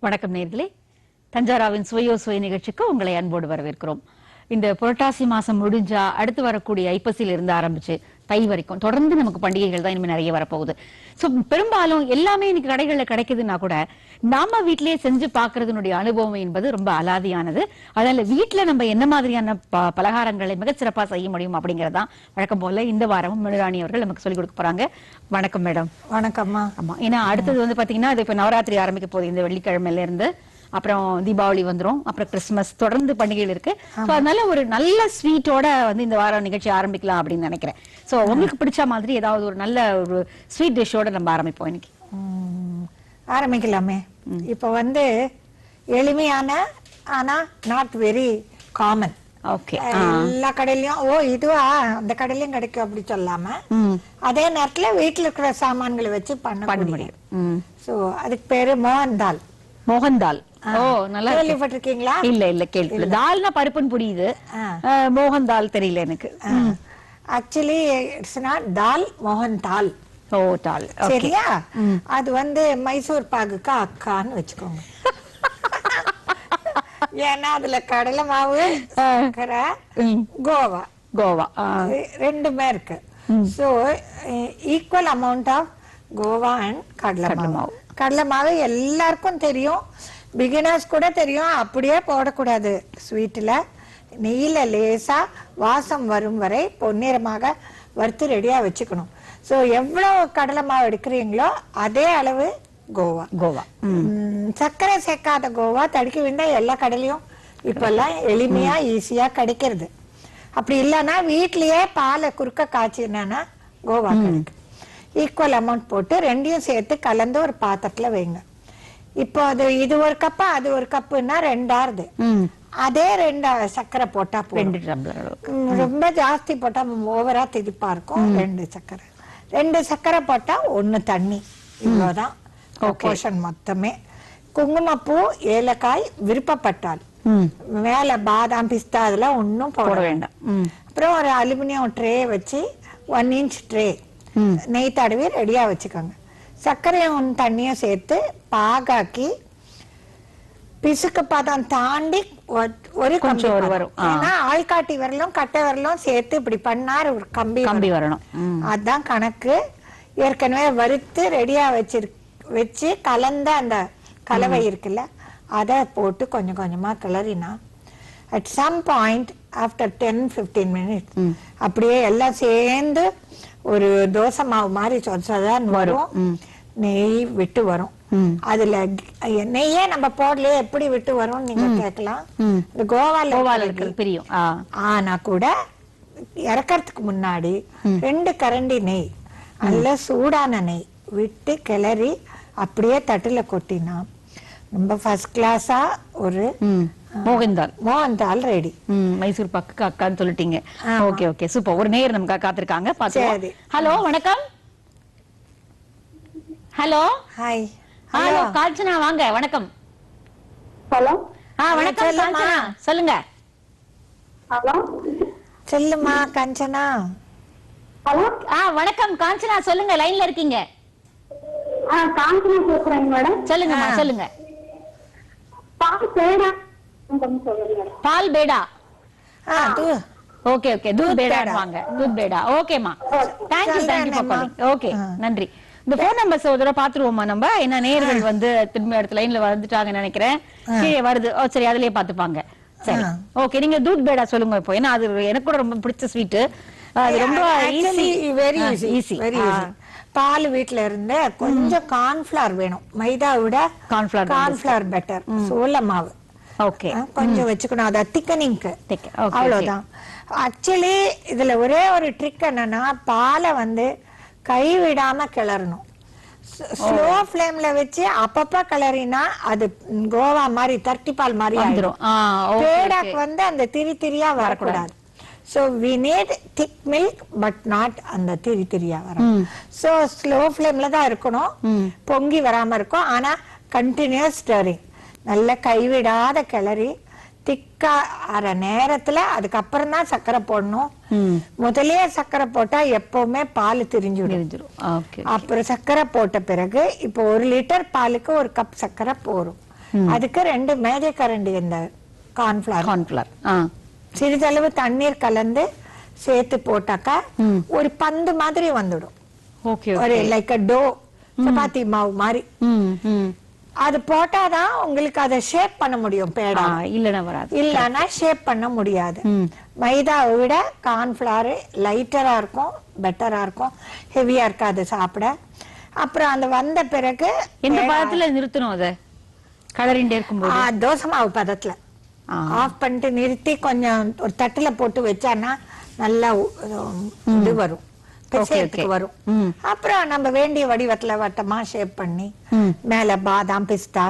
வணக்கம் நேயர்களே, தஞ்சாராவின் சுவையோ சுவை நிகழ்ச்சிக்கு உங்களை அன்போடு வரவேற்கிறோம். இந்த புரட்டாசி மாசம் முடிஞ்சா அடுத்து வரக்கூடிய ஐப்பசியில இருந்து ஆரம்பிச்சு தை வரைக்கும் தொடர்ந்து நமக்கு பண்டிகைகள் தான் இனிமே நிறைய வரப்போகுது. சோ பெரும்பாலும் எல்லாமே இன்னைக்கு கடைகள்ல கிடைக்குதுன்னா கூட நாம வீட்டிலேயே செஞ்சு பாக்குறதுனுடைய அனுபவம் என்பது ரொம்ப அலாதியானது. அதனால வீட்டுல நம்ம என்ன மாதிரியான பலகாரங்களை மிகச்சிறப்பா செய்ய முடியும் அப்படிங்கறதான் வழக்கம் போல இந்த வாரமும் மிருராணி அவர்கள் நமக்கு சொல்லிக் கொடுக்க போறாங்க. வணக்கம் மேடம். வணக்கம்மா. ஆமா, ஏன்னா அடுத்தது வந்து பாத்தீங்கன்னா இது இப்ப நவராத்திரி ஆரம்பிக்க போகுது இந்த வெள்ளிக்கிழமையில இருந்து. அப்புறம் தீபாவளி வந்துரும், அப்புறம் கிறிஸ்துமஸ், தொடர்ந்து பண்டிகைகள் இருக்கு. அதனால ஒரு நல்ல ஸ்வீட்டோட வந்து இந்த வாரம் நிகழ்ச்சி ஆரம்பிக்கலாம் அப்படின்னு நினைக்கிறேன். சோ உங்களுக்கு பிடிச்ச மாதிரி ஏதாவது ஒரு நல்ல ஒரு ஸ்வீட் டிஷ்ஷோட நம்ம ஆரம்பிப்போம் இன்னைக்கு. ஆரம்பிக்கலாமே. இப்ப வந்து எளிமையான ஆனா நாட் வெரி காமன். ஓகே, எல்லா கடையிலயும் இதுவா அந்த கடையிலயும் கிடைக்கும் அப்படி சொல்லாம அதே நேரத்துல வீட்டுல இருக்கிற சாமான்களை வச்சு பண்ண முடியும். சோ அதுக்கு பேரு மோகன் தால். மோகன் தால். ஓ, நல்லா கேள்விப்பட்டிருக்கீங்களா? இல்ல கேள்வி. தால்னா பருப்புன்னு புரியுது, மோகன் தால் தெரியல எனக்கு. ஆக்சுவலி இட்ஸ் நாட் தால், மோகன் தால். ஓ, தால். சரியா? அது வந்து மைசூர் பாகுக்கு அக்கான்னு வச்சுக்கோங்க. ஏன்னா அதுல கடலை மாவு, சர்க்கரை, கோவா கோவா ரெண்டுமே இருக்கு. So equal amount of khoa and கடலை மாவு. கடலை மாவு எல்லாருக்கும் தெரியும், பிகினர்ஸ் கூட தெரியும். அப்படியே போடக்கூடாது ஸ்வீட்ல. நெய்யில லேசா வாசம் வரும் வரை பொன்னிறமாக வறுத்து ரெடியா வச்சுக்கணும். சோ எவ்வளவு கடலை மாவு எடுக்கிறீங்களோ அதே அளவு கோவா. சர்க்கரை சேர்க்காத கோவா தடுக்கி விண்டா எல்லா கடையிலயும் இப்பெல்லாம் எளிமையா ஈஸியா கிடைக்கிறது. அப்படி இல்லைன்னா வீட்லயே பாலை குறுக்க காய்ச்சினா கோவா கிடைக்கும். ஈக்குவல் அமௌண்ட் போட்டு ரெண்டையும் சேர்த்து கலந்து ஒரு பாத்திரத்துல வைங்க. இப்போ அது இது ஒரு கப்பா அது ஒரு கப்புன்னா ரெண்டாவது. அதே ரெண்டு சர்க்கரை போட்டா போதும். ரொம்ப ஜாஸ்தி போட்டா ஓவரா திதிப்பா இருக்கும். ரெண்டு சர்க்கரை போட்டா ஒண்ணு தண்ணி. இவ்வளவுதான் போர்ஷன் மொத்தமே. குங்குமப்பூ, ஏலக்காய் விருப்பப்பட்டால், மேல பாதாம், பிஸ்தா அதெல்லாம் ஒன்னும் போட வேண்டாம். அப்புறம் ஒரு அலுமினியம் ட்ரே வச்சு 1 inch ட்ரே நெய் தடவி ரெடியா வச்சுக்கோங்க. சர்க்கரையும் தண்ணியும் சேர்த்து பாகாக்கி பிசுக்கு பாதம் தாண்டி ஒரு கம்பி வரும். ஏன்னா ஆள்காட்டி வரலும் கட்டை வரலும் சேர்த்து இப்படி பண்ணா ஒரு கம்பி வரணும். அதுதான் கணக்கு. ஏற்கனவே வறுத்து ரெடியா வச்சு கலந்த அந்த கலவை இருக்குல்ல அதை போட்டு கொஞ்சம் கொஞ்சமா கிளறினா at some point after 10-15 minutes அப்படியே எல்லாம் சேர்ந்து ஒரு தோசை மாவு மாதிரி சொதான் வரும். நெய் விட்டு வரும். அதுல நெய்யே நம்ம போடல எப்படி விட்டு வரும் நீங்க கேட்கலாம். கோவால பிரியும். ஆனா கூட இறக்கறதுக்கு முன்னாடி 2 கரண்டி நெய், நல்ல சூடான நெய் விட்டு கிளறி அப்படியே தட்டுல கொட்டினா ரொம்ப ஃபர்ஸ்ட் கிளாஸா ஒரு மோகன் தால் ரெடி. மைசூர் பாக்கு அக்கான்னு சொல்லிட்டீங்க. Okay okay, super. ஒரு நேயர் நமக்கு காத்திருக்காங்க, பாத்துக்கலாம். ஹலோ, வணக்கம். ஹலோ. ஹாய். ஹலோ காஞ்சனா, வாங்க. வணக்கம். ஹலோ. வணக்கம் காஞ்சனா, சொல்லுங்க. ஹலோ, சொல்லுமா காஞ்சனா. ஹலோ. வணக்கம் காஞ்சனா, சொல்லுங்க, லைன்ல இருக்கீங்க. காஞ்சனா பேசுறேங்க மேடம். சொல்லுங்கம்மா, சொல்லுங்க. பால் பேடா. பால் பேடா. ஓகே ஓகே, தூத் பேடா வாங்க. தூத் பேடா. ஓகேமா, தேங்க்யூ ஃபார் காலிங். ஓகே, நன்றி. இந்த போன் நம்பர்ஸ் ஒரு தடவை பாத்துருவோமா நம்ம? ஏன்னா நேயர்கள் வந்து திரும்ப அடுத்த லைன்ல வந்துட்டாங்கன்னு நினைக்கிறேன். கீழே வருது. சரி, அதுலயே பாத்துப்பாங்க. சரி, ஓகே. நீங்க தூத் பேடா சொல்லுங்க இப்போ. ஏன்னா அது எனக்கு கூட ரொம்ப பிடிச்ச ஸ்வீட். அது ரொம்ப ஈஸி, வெரி ஈஸி. பால் வீட்ல இருந்து கொஞ்சம் கார்ன்ஃபிளவர் வேணும். மைதா விட கார்ன்ஃபிளவர் பெட்டர். சோள மாவு ஓகே கொஞ்சம் வச்சுக்கணும். அது திக்கனிங்க்கு. அவ்வளவுதான். ஆக்சுவலி இதுல ஒரே ஒரு ட்ரிக் என்னன்னா, பாலை வந்து கை விடாம கிளறணும். ஸ்லோ ஃப்ளேம்ல வச்சு அப்பப்ப கிளறினா அது கோவா மாதிரி தர்ட்டி பால் மாதிரி ஆயிடும். பேடாக்கு வந்து அந்த திரியா வரக்கூடாது. So we need thick milk but not அந்த திரியா வரும். So slow flameல தான் இருக்கணும். பொங்கி வராம இருக்கும். ஆனா கண்டினியூஸ் ஸ்டரிங், நல்ல கைவிடாத கிளறி திக்கா அரை நேரத்துல அதுக்கப்புறம் தான் சர்க்கரை போடணும். முதலே சர்க்கரை போட்டா எப்பவுமே பால் திரிஞ்சிடும். அப்புறம் சர்க்கரை போட்ட பிறகு இப்போ 1 லிட்டர் பாலுக்கு 1 கப் சர்க்கரை போரும். அதுக்கு 2 மேஜை கரண்டி இந்த கார்ன்ஃபிளவர் சிறிதளவு தண்ணீர் கலந்து சேர்த்து போட்டாக்கா ஒரு பந்து மாதிரி வந்துடும். ஒரு லைக் டோ சப்பாத்தி மாவு மாதிரி. அது போட்டாதான் உங்களுக்கு அதை ஷேப் பண்ண முடியும். பேடா இல்லனா ஷேப் பண்ண முடியாது. மைதாவை விட கார்ன்ஃபிளவர் லைட்டரா இருக்கும், பெட்டரா இருக்கும், ஹெவியா இருக்காது சாப்பிட. அப்புறம் அந்த வந்த பிறகு எந்த பதத்துல நிறுத்தணும்? அத கலரிண்டே இருக்கும்போது தோசை மாவு பதத்துல ஆஃப் பண்ணிட்டு நிறுத்தி கொஞ்சம் ஒரு தட்டுல போட்டு வச்சானா நல்லா இது வரும், வரும். அப்புறம் நம்ம வேண்டிய வடிவத்துல வட்டமா ஷேப் பண்ணி மேல பாதாம் பிஸ்தா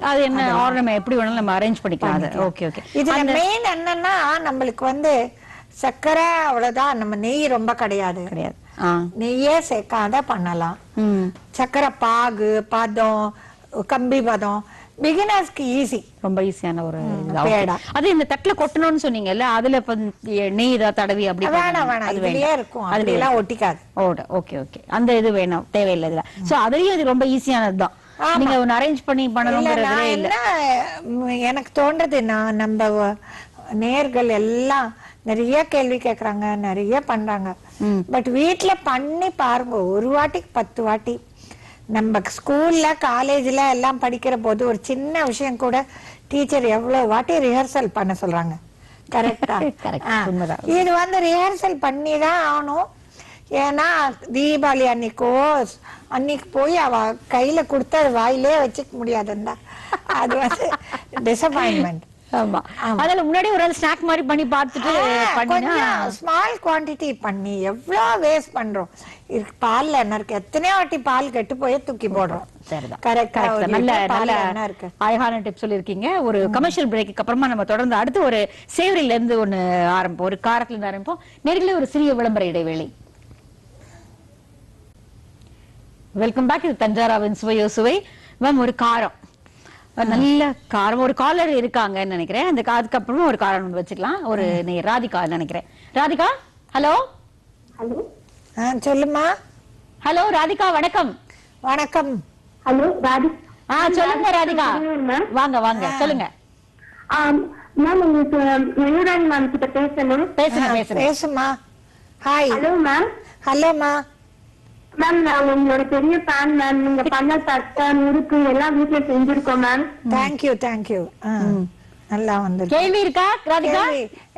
அது என்ன ஆர்னமெண்ட் எப்படி வேணாலும் நம்ம அரேஞ்ச் பண்ணிக்கலாம். Okay okay. இதுல மெயின் என்னன்னா நம்மளுக்கு வந்து சர்க்கரை அவ்வளவுதான், நம்ம நெய் ரொம்ப கிடையாது. நெய்யே சேர்க்காத பண்ணலாம். சர்க்கரை பாகு பதம் கம்பி பதம் பிகினர்ஸ்க்கு ஈஸி, ரொம்ப ஈஸியான ஒரு பேடா. அது இந்த தட்டுல கொட்டணும்னு சொன்னீங்கல்ல, அதுல நெய் ஏதாவது தடவி அப்படி வேணாம் இதுலயே இருக்கும், அதுல எல்லாம் ஒட்டிக்காது. Okay okay. அந்த இது வேணும் தேவையில்லை இதுல. சோ அதுலயும் இது ரொம்ப ஈஸியானதுதான். நீங்க ஒன்னு அரேஞ்ச் பண்ணி பண்ணணும்ங்கறதே இல்ல. எனக்கு தோன்றது நம்ம நேர்கள் எல்லாம் நிறைய கேள்வி கேக்குறாங்க, நிறைய பண்றாங்க. பட் வீட்டுல பண்ணி பாருங்க, ஒரு வாட்டிக்கு 10 வாட்டி. நம்ம ஸ்கூல்ல காலேஜ்ல எல்லாம் படிக்கிற போது ஒரு சின்ன விஷயம் கூட டீச்சர் எவ்வளவு வாட்டி ரிஹர்சல் பண்ண சொல்றாங்க. கரெக்டா? இது வந்து ரிஹர்சல் பண்ணிதான் ஆகணும். ஏன்னா தீபாவளி அன்னைக்கு போய் அவ கையில கொடுத்து அது வாயிலே வச்சுக்க முடியாதுன்னா அது வந்து டிசப்பாயின்மெண்ட். ஆமா, அதனால முன்னாடி ஒரு ஸ்நாக் மாதிரி பண்ணி பார்த்துட்டு ஸ்மால் குவாண்டிட்டி பண்ணி எவ்வளவு வேஸ்ட் பண்றோம். பால்ல என்ன இருக்கு, எத்தனையோ வாட்டி பால் கெட்டு போய் தூக்கி போடுறோம். அழகான டிப் சொல்லிருக்கீங்க. ஒரு கமர்ஷியல் பிரேக்கு அப்புறமா நம்ம தொடர்ந்து அடுத்து ஒரு சேவரில இருந்து ஒண்ணு ஆரம்பிப்போம், ஒரு காரத்துல இருந்து ஆரம்பிப்போம். நேர்களே ஒரு சிறிய விளம்பர இடைவேளை. Welcome back. இது தஞ்சாராவின் சுவையோ சுவை. மேம், ஒரு காரம், நல்ல காரம், ஒரு காலர் இருக்காங்கன்னு நினைக்கிறேன். அந்த அதுக்கப்புறமா ஒரு காரம் வச்சுக்கலாம். ஒரு ராதிகா நினைக்கிறேன். ராதிகா, ஹலோ. ஹலோ, சொல்லுமா. ஹலோ ராதிகா, வணக்கம். வணக்கம். ஹலோ ராதிகா. சொல்லுங்க ராதிகா, வாங்க வாங்க சொல்லுங்க. மேம், உங்களுக்கு மயூராணி மேம் கிட்ட பேசணும். பேசுமா. ஹாய். Hello ma'am. ஹலோமா. மேம், நான் உங்களோட பெரிய ஃபேன் மேம். நீங்க பண்ண தட்டை முறுக்கு எல்லாம் வீட்டுல செஞ்சிருக்கோம் மேம். தேங்க்யூ. நல்லா வந்து கேள்வி இருக்கா ராதிகா?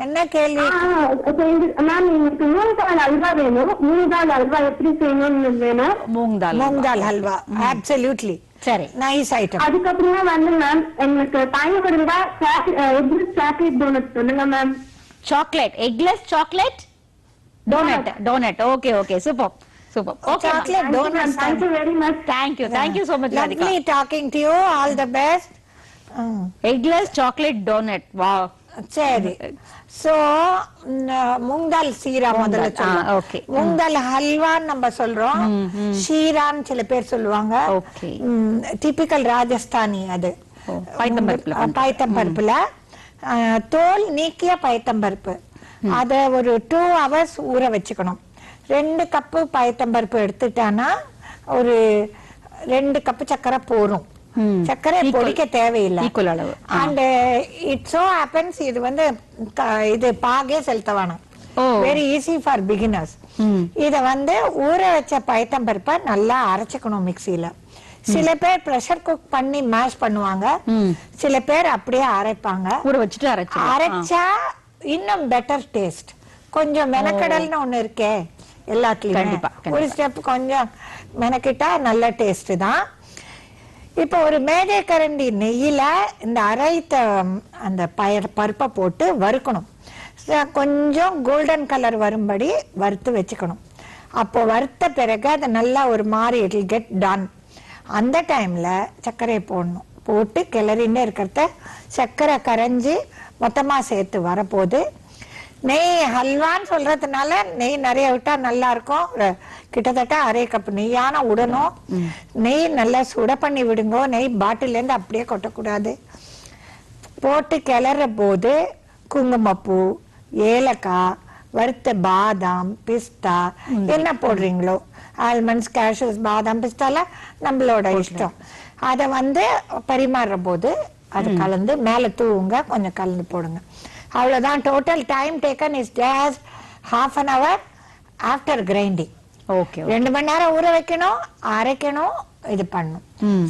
என்ன கேள்வி? மேம், உங்களுக்கு மூங்கால் அல்வா வேணும். மூங்கால் அல்வா எப்படி செய்யணும்னு வேணும். மூங்கால் அல்வா அப்சல்யூட்லி சரி, நைஸ் ஐட்டம். அதுக்கப்புறமா வந்து மேம், எனக்கு பயன்படுறதா சாக்லேட் டோனட் சொல்லுங்க ma'am. Chocolate eggless chocolate donut. Okay super. Okay, chocolate donuts. Thank you very much. Thank you so much, Radhika. Lovely talking to you. All the best. Eggless chocolate donut. Wow. சரி. So மூங்கால் சீரா முதல்ல சொல்லுங்க. Okay. மூங்கால் ஹல்வான்னு நம்ம சொல்றோம், ஷீரான்னு சில பேர் சொல்லுவாங்க. Okay. Typical Rajasthani. அது பயத்தம்பருப்புல தோல் நீக்கிய பயத்தம்பருப்பு. அத ஒரு 2 hours ஊற வச்சுக்கணும். 2 கப்பு பயத்தம்பருப்பு எடுத்துட்டானா ஒரு 2 கப்பு சர்க்கரை போரும். சர்க்கரை பொடிக்க தேவையில்லை. அண்ட் இட் சோ ஹேப்பன்ஸ் இது வந்து இது பாகே செலுத்த வேணும். Very easy for beginners. இத வந்து ஊற வச்ச பயத்தம்பருப்பை நல்லா அரைச்சுக்கணும் மிக்சியில. சில பேர் பிரஷர் குக் பண்ணி மேஷ் பண்ணுவாங்க, சில பேர் அப்படியே அரைப்பாங்க. ஊற வச்சுட்டு அரைச்சா இன்னும் பெட்டர் டேஸ்ட். கொஞ்சம் மெனக்கடல்னு ஒண்ணு இருக்கே எல்லாத்துலயும், ஒரு ஸ்டெப் கொஞ்சம் மெனக்கிட்டா நல்ல டேஸ்ட் தான். இப்ப ஒரு மேஜை கரண்டி நெய்யில இந்த அரைத்த அந்த பருப்பை போட்டு வறுக்கணும். கொஞ்சம் கோல்டன் கலர் வரும்படி வறுத்து வச்சுக்கணும். அப்போ வறுத்த பிறகு அது நல்லா ஒரு மாதிரி இட் வில் கெட் டன். அந்த டைம்ல சர்க்கரையை போடணும். போட்டு கிளறின்னே இருக்கிறத சர்க்கரை கரைஞ்சி மொத்தமா சேர்த்து வரப்போது. நெய் ஹல்வான்னு சொல்றதுனால நெய் நிறைய விட்டா நல்லா இருக்கும். கிட்டத்தட்ட அரை கப் நெய்யான உடனும். நெய் நல்லா சுட பண்ணி விடுங்க. நெய் பாட்டில இருந்து அப்படியே கொட்டக்கூடாது. போட்டு கிளற போது குங்குமப்பூ, ஏலக்காய், வறுத்த பாதாம், பிஸ்தா என்ன போடுறீங்களோ, ஆல்மண்ட்ஸ், கேஷ்யூஸ், பாதாம், பிஸ்தால நம்மளோட இஷ்டம். அதை வந்து பரிமாறுற போது அது கலந்து மேல தூவுங்க, கொஞ்சம் கலந்து போடுங்க. அவ்வளவுதான். Total time taken is just half an hour after grinding. Okay. 2 மணி நேரம் ஊற வைக்கணும், அரைக்கணும், இது பண்ணும்.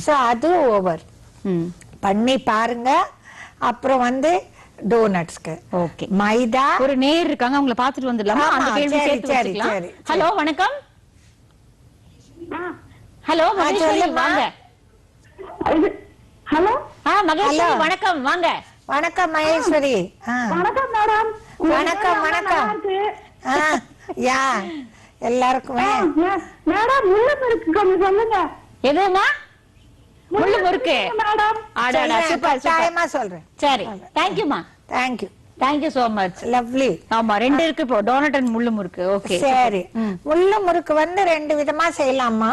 சோ அது ஓவர் பண்ணி பாருங்க. அப்புறம் வந்து டோனட்ஸ்க்கு ஓகே. மைதா. ஒரு நேர் இருக்காங்க, அவங்கள பாத்துட்டு வந்துடலாமா? அந்த கேள்வி சேர்த்து வச்சுக்கலாம். ஹலோ வணக்கம். ஹலோ மகேஸ்வரி வாங்க. ஹலோ மகேஸ்வரி வணக்கம், வாங்க. வணக்கம் மகேஸ்வரி. வணக்கம் மேடம். வணக்கம் வணக்கம். யா எல்லாருக்குமே மேடம் முள்ளு முறுக்கு கொஞ்சம் சொல்லுங்க. எதுமா? முள்ளு முறுக்கு மேடம். ஆடாடா, super super. சொல்றேன். சரி, தேங்க் யூ மா. Thank you so much. Lovely. ஆமா, 2 இருக்கு இப்போ, டோனட் அண்ட் முள்ளு முறுக்கு. ஓகே. சரி, முள்ளு முறுக்கு வந்து 2 விதமா செய்யலாமா.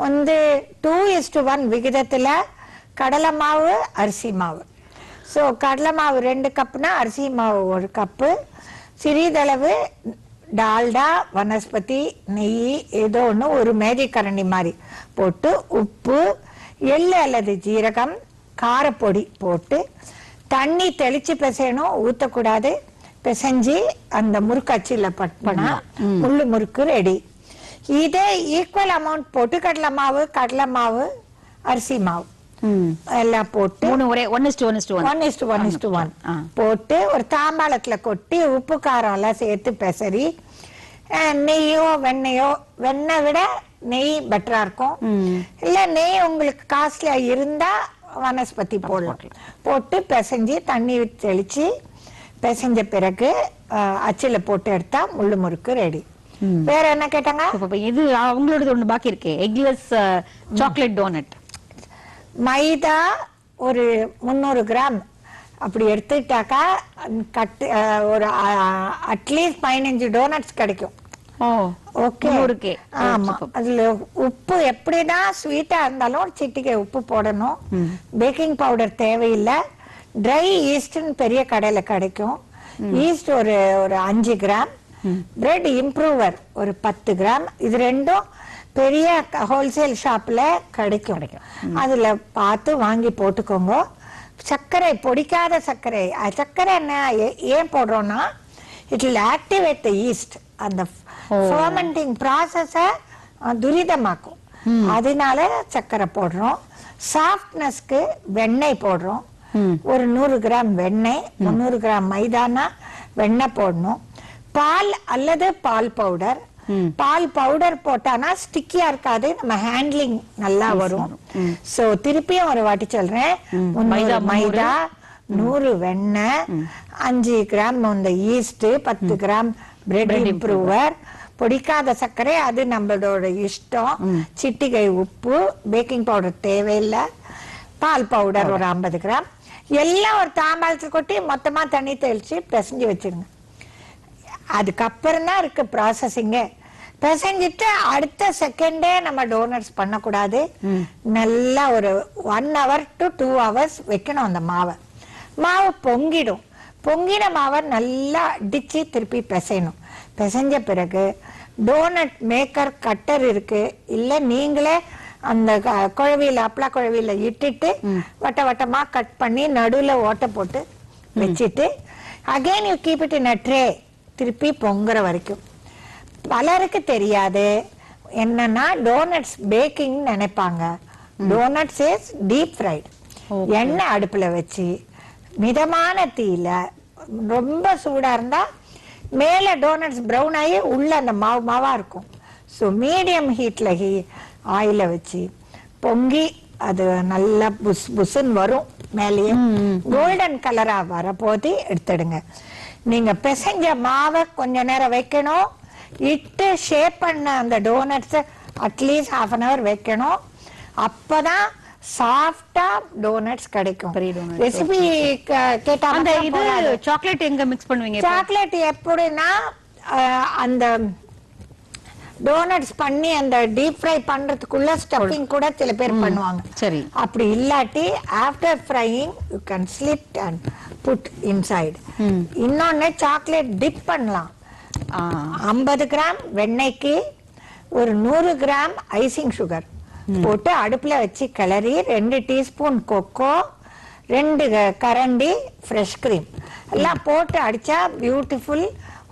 வந்து 2:1 விகிதத்துல கடலை மாவு, அரிசி மாவு. சோ கடலை மாவு 2 கப்னா அரிசி மாவு 1 கப்பு. சிறிதளவு டால்டா, வனஸ்பதி நெய் ஏதோ ஒன்று ஒரு மேஜிக் கரண்டி மாதிரி போட்டு, உப்பு, எள்ளு அல்லது ஜீரகம், காரப்பொடி போட்டு தண்ணி தெளிச்சு பிசையணும், ஊத்தக்கூடாது. பிசைஞ்சு அந்த முறுக்கு அச்சில பட்பனா முள்ளு முறுக்கு ரெடி. இதே ஈக்குவல் அமௌண்ட் போட்டு கடலை மாவு, அரிசி மாவு எல்லாம் போட்டு 1:1 போட்டு ஒரு தாம்பாளத்துல கொட்டி உப்பு காரம் எல்லாம் சேர்த்து பெசரி நெய்யோ வெண்ணெயோ, வெண்ணெய் விட நெய் பெட்டரா இருக்கும். இல்ல நெய் உங்களுக்கு காஸ்ட்லியா இருந்தா வனஸ்பதி போடலாம். போட்டு பிசைஞ்சு தண்ணி தெளிச்சு பிசைஞ்ச பிறகு அச்சில போட்டு எடுத்தா முள்ளு முறுக்கு ரெடி. வேற என்ன கேட்டாங்க? இது அவங்களோட ஒண்ணு பாக்கி இருக்கு, எக்லெஸ் சாக்லேட் டோனட். மைதா ஒரு 300 கிராம் அப்படி எடுத்துட்டாக்கா ஒரு அட்லீஸ்ட் 15 டோனட்ஸ் கிடைக்கும். ஓகே. ஆமா, அதுல உப்பு எப்படிதான் ஸ்வீட்டா இருந்தாலும் சிட்டிகை உப்பு போடணும். பேக்கிங் பவுடர் தேவையில்லை. ட்ரை ஈஸ்ட்னு பெரிய கடையில கிடைக்கும். ஈஸ்ட் ஒரு 5 கிராம். பிரெட் இம்ப்ரூவர் ஒரு 10 கிராம். இது ரெண்டும் பெரிய ஹோல்சேல் ஷாப்ல கிடைக்கும். அதுல பார்த்து வாங்கி போட்டுக்கோங்க. சர்க்கரை, பொடிக்காத சர்க்கரை. சர்க்கரை என்ன ஏன் போடுறோம்னா, it will activate the yeast. அந்த ஃபர்மெண்டிங் ப்ராசஸ துரிதமாக்கும். அதனால சர்க்கரை போடுறோம். சாஃப்ட்னஸ்க்கு வெண்ணெய் போடுறோம். ஒரு 100 கிராம் வெண்ணெய், 300 கிராம் மைதானா வெண்ணெய் போடணும். பால் அல்லது பால் பவுடர். பால் பவுடர் போட்டானா ஸ்டிக்கியா இருக்காது, நம்ம ஹேண்ட்லிங் நல்லா வரும். சோ திருப்பியும் ஒரு வாட்டி சொல்றேன். 300 மைதா, 100 வெண்ணெய், 5 கிராம் இந்த ஈஸ்ட், 10 கிராம் பிரெட் இம்ப்ரூவர், பொடிக்காத சர்க்கரை அது நம்மளோட இஷ்டம், சிட்டிகை உப்பு, பேக்கிங் பவுடர் தேவையில்லை, பால் பவுடர் ஒரு 50 கிராம், எல்லாம் ஒரு தாம்பாளத்தில் கொட்டி மொத்தமா தண்ணி தெளிச்சு பிசைஞ்சு வச்சிருங்க. அதுக்கப்புறம் தான் இருக்கு ப்ராசஸிங்க. பிசைஞ்சிட்டு அடுத்த செகண்டே நம்ம டோனட்ஸ் பண்ணக்கூடாது. நல்லா ஒரு 1 hour to 2 hours வைக்கணும் அந்த மாவை. மாவு பொங்கிடும். பொங்கின மாவை நல்லா அடிச்சு திருப்பி பிசையணும். பிசைஞ்ச பிறகு டோனட் மேக்கர் கட்டர் இருக்கு, இல்ல நீங்களே அந்த குழவியில அப்பளா குழவியில இட்டுட்டு வட்ட வட்டமா கட் பண்ணி நடுவுல ஓட்டை போட்டு வச்சுட்டு again you keep it in a tray. திருப்பி பொங்குற வரைக்கும். பலருக்கு தெரியாது என்னன்னா டோனட்ஸ் பேக்கிங் நினைப்பாங்க. Doughnuts is deep fried. எண்ணெய் அடுப்புல வச்சு மிதமான தீயில, ரொம்ப சூடா இருந்தா மேல டோனட்ஸ் ப்ரௌன் ஆகி உள்ள அந்த மாவா இருக்கும். ஸோ மீடியம் ஹீட்ல ஆயில வச்சு பொங்கி அது நல்லா புஸ் புஸ்ன்னு வரும். மேலேயே கோல்டன் கலரா வரப்போது எடுத்துடுங்க. நீங்க பிசைஞ்ச மாவை கொஞ்ச நேரம் வைக்கணும். இட்டு ஷேப் பண்ண அந்த டோனட்ஸ் அட்லீஸ்ட் 1/2 an hour வைக்கணும். அப்பதான் சாஃப்டா டோனட்ஸ் கிடைக்கும். ரெசிபி கேட்டா இது சாக்லேட் எங்க மிக்ஸ் பண்ணுவீங்க? சாக்லேட் எப்படின்னா அந்த டோனட்ஸ் பண்ணி அந்த டீப் ஃப்ரை பண்றதுக்குள்ள ஸ்டஃபிங் கூட சில பேர் பண்ணுவாங்க. சரி. அப்படி இல்லாட்டி after frying you can slit and put inside. இன்னொன்னு சாக்லேட் டிப் பண்ணலாம். 50 கிராம் வெண்ணெய்க்கு ஒரு 100 கிராம் ஐசிங் சுகர் போட்டு அடுப்புல வச்சு கிளறி 2 டீஸ்பூன் கொக்கோ, 2 கரண்டி ஃப்ரெஷ் கிரீம் எல்லாம் போட்டு அடிச்சா பியூட்டிஃபுல்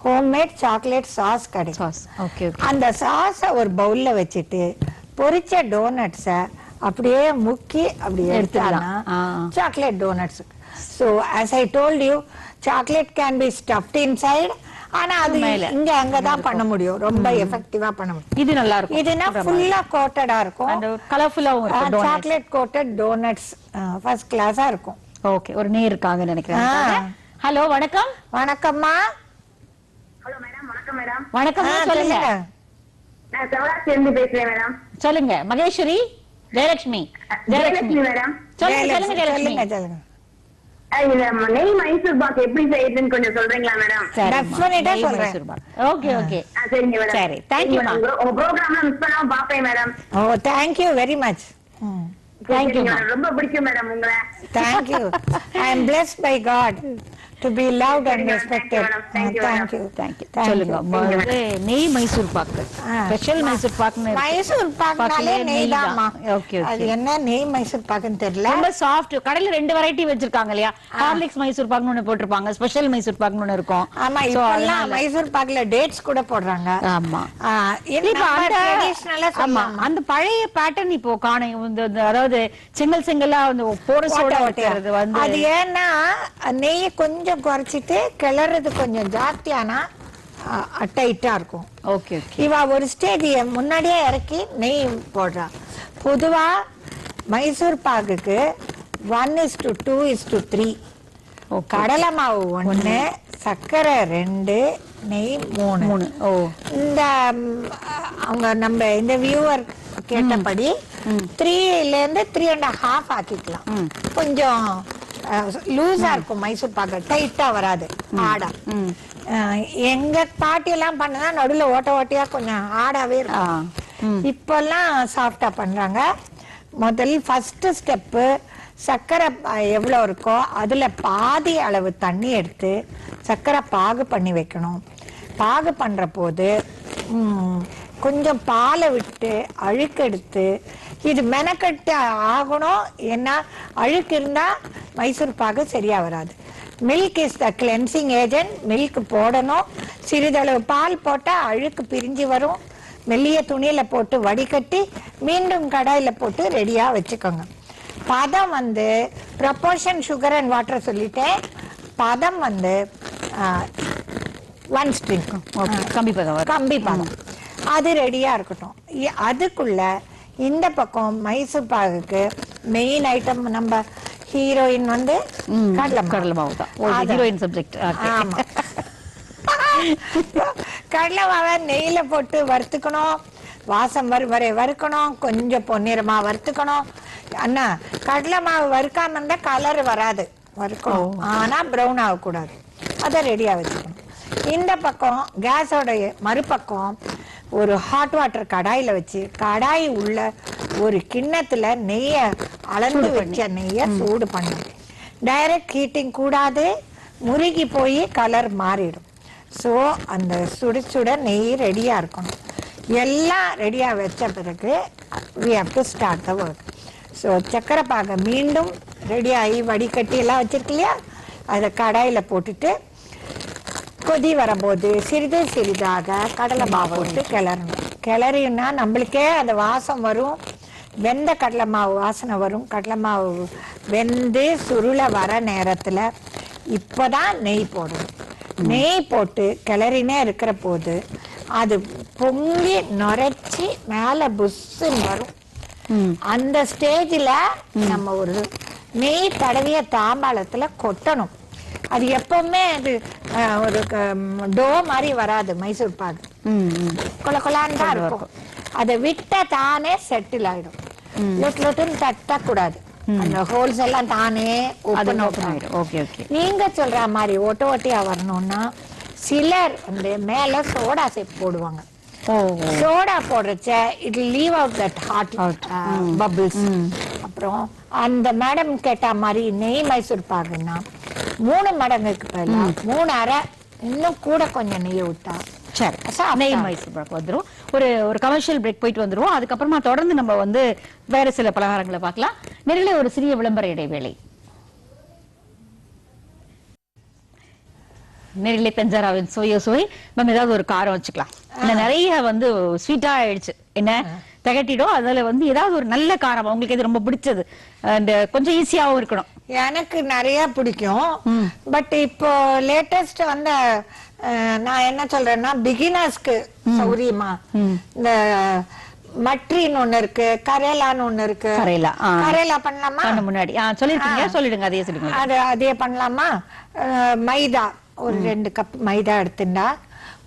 ஹோம்மேட் சாக்லேட் சாஸ் கிடைக்கும். அந்த சாஸை ஒரு பவுல்ல வச்சுட்டு பொரிச்ச டோனட்ஸை அப்படியே முக்கி அப்படியே எடுத்துக்கலாம் chocolate doughnuts. So as I told you, chocolate can be stuffed inside. ஆனா அது இங்க அங்க தான் பண்ண முடியும், ரொம்ப எஃபெக்டிவா பண்ண முடியும். இது நல்லா இருக்கும். இதுனா ஃபுல்லா கோட்டடா இருக்கும், அந்த கலர்ஃபுல்லாவும் இருக்கும். சாக்லேட் கோட்டட் டோனட்ஸ் ஃபர்ஸ்ட் கிளாஸா இருக்கும். ஓகே, ஒரு நேருக்காக நினைக்கிறேன். ஹலோ, வணக்கம். வணக்கம்மா. Hello madam. வணக்கம் மேடம். வணக்கம், சொல்லுங்க. நான் செவராஸ்ல இருந்து பேசுறேன் மேடம். சொல்லுங்க. மகேஸ்வரி, ஜெயலட்சுமி மேடம். சொல்லுங்க. சொல்லுங்க. நெய் மைசூர் பாக் எப்படி செய்யறதுன்னு கொஞ்சம் சொல்றீங்களா மேடம்? டெஃபினட்டா சொல்றேன். ஓகே சரிங்க மேடம். சரி, thank you உங்க ப்ரோகிராம்ல மிஸ் பண்ணாம பாப்பேன் madam. Oh, thank you very much. Thank you. ரொம்ப பிடிக்கும் மேடம் உங்களை. Thank you. I am blessed by God to be loved and respected. Thank you. Thank you. சொல்லுங்க. நெய் மைசூர் பாக்கு, ஸ்பெஷல் மைசூர் பாக்குன்னு மைசூர் பாக்குனாலே நெய் தான்மா. ஓகே. அது என்ன நெய் மைசூர் பாக்குன்னு தெரியல. ரொம்ப சாஃப்ட். கடையில 2 வெரைட்டி வச்சிருக்காங்க இல்லையா? ஹார்லிக்ஸ் மைசூர் பாக்குன்னு ஒன்னு போட்டுருப்பாங்க, ஸ்பெஷல் மைசூர் பாக்குன்னு ஒன்னு இருக்கும். ஆமா, இப்பெல்லாம் மைசூர் பாக்குல டேட்ஸ் கூட போடுறாங்க. ஆமா. இப்போ ட்ரெடிஷனலா சொல்லலாம். அந்த பழைய பேட்டர்ன் இப்போ காணோம். அதாவது செங்கலா அந்த போரஸோட ஒட்டுறது வந்து அது ஏன்னா நெய் கொஞ்சம் குறைச்சிட்டு கிளறது கொஞ்சம் ஜாஸ்தியானா டைட்டா இருக்கும். ஓகே. இவ ஒரு ஸ்டேஜ் முன்னாடியே இறக்கி நெய் போடுறா. பொதுவா மைசூர் பாகுக்கு 1:2:3. கடலை மாவு 1, சர்க்கரை 2, நெய் 3. இந்த அவங்க நம்ம இந்த வியூவர் கேட்டபடி 3ல இருந்து 3.5 ஆக்கிக்கலாம். கொஞ்சம் லூஸா இருக்கும் மைசூர் பாக்கு, டைட்டா வராது, ஆடா. எங்க பாட்டி எல்லாம் பண்ணா நடுவுல ஓட்டையா கொஞ்சம் ஆடாவே இருக்கும். இப்பெல்லாம் சாஃப்டா பண்றாங்க. ஃபர்ஸ்ட் ஸ்டெப்பு சர்க்கரை எவ்வளவு இருக்கோ அதுல பாதி அளவு தண்ணி எடுத்து சர்க்கரை பாகு பண்ணி வைக்கணும். பாகு பண்ற போது கொஞ்சம் பாலை விட்டு அழுக்கெடுத்து, இது மெனக்கட்டு ஆகணும். ஏன்னா அழுக்கு இருந்தா மைசூர் பாகு சரியா வராது. Milk is the cleansing agent. Milk போடணும். சிறிதளவு பால் போட்டா அழுக்கு பிரிஞ்சு வரும். மெல்லிய துணியில போட்டு வடிகட்டி மீண்டும் கடாயில போட்டு ரெடியா வச்சுக்கோங்க. பதம் வந்து ப்ரொபோர்ஷன் சுகர் அண்ட் வாட்டர் சொல்லிட்டேன். பதம் வந்து 1 ஸ்ட்ரிங் கம்பி பதம், அது ரெடியா இருக்கட்டும். அதுக்குள்ள இந்த பக்கம் மைசூர் பாகுக்கு மெயின் ஐட்டம் நம்ம ஹீரோயின் வந்து கடலை மாவு தான். Heroine subject. ஆமா, கடலை மாவை நெய்ல போட்டு வறுத்துக்கணும். வாசம் வரை வறுக்கணும். கொஞ்சம் பொன்னிறமா வறுத்துக்கணும். அண்ணா, கடலை மாவு வறுக்காம இருந்தா கலர் வராது, வறுக்கணும். ஆனா பிரவுன் ஆகக்கூடாது. அதை ரெடியா வச்சுக்கணும். இந்த பக்கம் கேஸோட மறுபக்கம் ஒரு ஹாட் வாட்டர் கடாயில வச்சு, கடாய் உள்ள ஒரு கிண்ணத்துல நெய்ய அளந்து வச்ச நெய்ய சூடு பண்ணணும். டைரக்ட் ஹீட்டிங் கூடாது, முருகி போய் கலர் மாறிடும். ஸோ அந்த சுட நெய் ரெடியா இருக்கணும். எல்லாம் ரெடியா வச்ச பிறகு we have to start the work. So சக்கரை பாக மீண்டும் ரெடியாகி வடிகட்டி எல்லாம் வச்சிருக்கு இல்லையா, அதை கடாயில போட்டுட்டு கொதி வரும்போது சிறிதாக கடலை மாவு போட்டு கிளறணும். கிளறினா நம்மளுக்கே அந்த வாசம் வரும். வெந்த கடலை மாவு வாசனை வரும். கடலை மாவு வெந்து சுருள வர நேரத்துல இப்பதான் நெய் போடணும். நெய் போட்டு கிளறினே இருக்கிற போது அது பொங்கி நுரைச்சி மேல புஷ்ன்னு வரும். அந்த ஸ்டேஜ்ல நம்ம ஒரு நெய் தடவிய தாம்பாளத்துல கொட்டணும். அது எப்பவுமே அது ஒரு டோ மாதிரி வராது. மைசூர் பாகு கொலான்னு தான் இருக்கும். அதை விட்டா தானே செட்டில் ஆயிடும். லொட்டுன்னு தட்டக்கூடாது. அந்த ஹோல்ஸ் எல்லாம் தானே ஓபன் ஆயிடும். நீங்க சொல்ற மாதிரி ஓட்டையா வரணும்னா சிலர் வந்து மேல சோடா சேர்த்து போடுவாங்க. சோடா போடுறச்ச it leave out that hot bubbles. அப்புறம் அந்த மேடம் கேட்ட மாதிரி நெய் மைசூர் பாகுன்னா 3 மடங்குக்கு பதிலா 3 அரை இன்னும் கூட கொஞ்சம் நெய் விட்டா நெய் மைசூர் பாக் வந்துரும். ஒரு கமர்ஷியல் பிரேக் போயிட்டு வந்துருவோம். அதுக்கப்புறமா தொடர்ந்து நம்ம வந்து வேற சில பலகாரங்களை பார்க்கலாம். நேரிலே ஒரு சிறிய விளம்பர இடைவேளை. நேரிலே தஞ்சாராவின் சுவையோ சுவை. நம்ம ஏதாவது ஒரு காரம் வச்சுக்கலாம். நிறைய வந்து ஸ்வீட்டா ஆயிடுச்சு, என்ன திகட்டிடும். அதுல வந்து ஏதாவது ஒரு நல்ல காரம் உங்களுக்கு எது ரொம்ப பிடிச்சது, அந்த கொஞ்சம் ஈஸியாவும் இருக்கணும். எனக்கு நிறைய பிடிக்கும். பட் இப்போ லேட்டஸ்ட் வந்து நான் என்ன சொல்றேன்னா, பிகினர்ஸ்க்கு சௌரியமா இந்த மட்ரின்னு ஒண்ணு இருக்கு, கரேலான்னு ஒண்ணு இருக்கு. கரேலா பண்ணலாமா? முன்னாடி சொல்லிருக்கீங்க, சொல்லிடுங்க. அதே சொல்லுங்க. அதே பண்ணலாமா? மைதா ஒரு 2 கப் மைதா எடுத்துட்டா,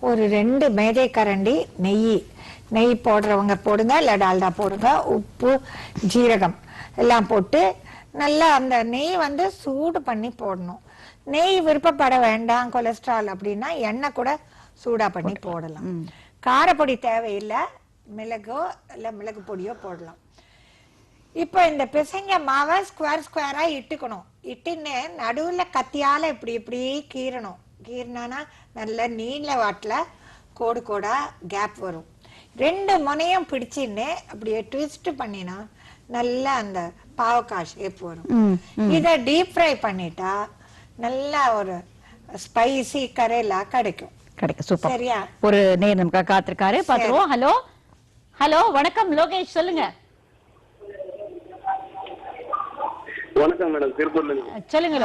ஒரு 2 மேஜை கரண்டி நெய் போடுறவங்க போடுங்க, இல்ல டால்டா போடுங்க. உப்பு, ஜீரகம் எல்லாம் போட்டு நல்லா அந்த நெய் வந்து சூடு பண்ணி போடணும். நெய் விருப்பப்பட வேண்டாம் கொலஸ்ட்ரால் அப்படின்னா எண்ணெய் கூட சூடா பண்ணி போடலாம். காரப்பொடி தேவையில்லை, மிளகோ இல்ல மிளகு பொடியோ போடலாம். இப்போ இந்த பிசைஞ்ச மாவை ஸ்கொயரா இட்டுக்கணும். இட்டுன்னு நடுவுல கத்தியால இப்படி கீறணும். கீறினானா நல்ல நீல வாட்டுல கோடா கேப் வரும். 2 முனையும் பிடிச்சின்னு அப்படியே ட்விஸ்ட் பண்ணினா நல்லா அந்த பாவக்காய் ஷேப் வரும். இத டீப் ஃப்ரை பண்ணிட்டா நல்லா ஒரு ஸ்பைசி கரேலா கிடைக்கும். சூப்பர். சரியா? ஒரு நேர் நமக்கு காத்திருக்காரு, பாத்துருவோம். ஹலோ வணக்கம் லோகேஷ், சொல்லுங்க. வணக்கம் மேடம், திருப்பூர்ல சொல்லுங்க.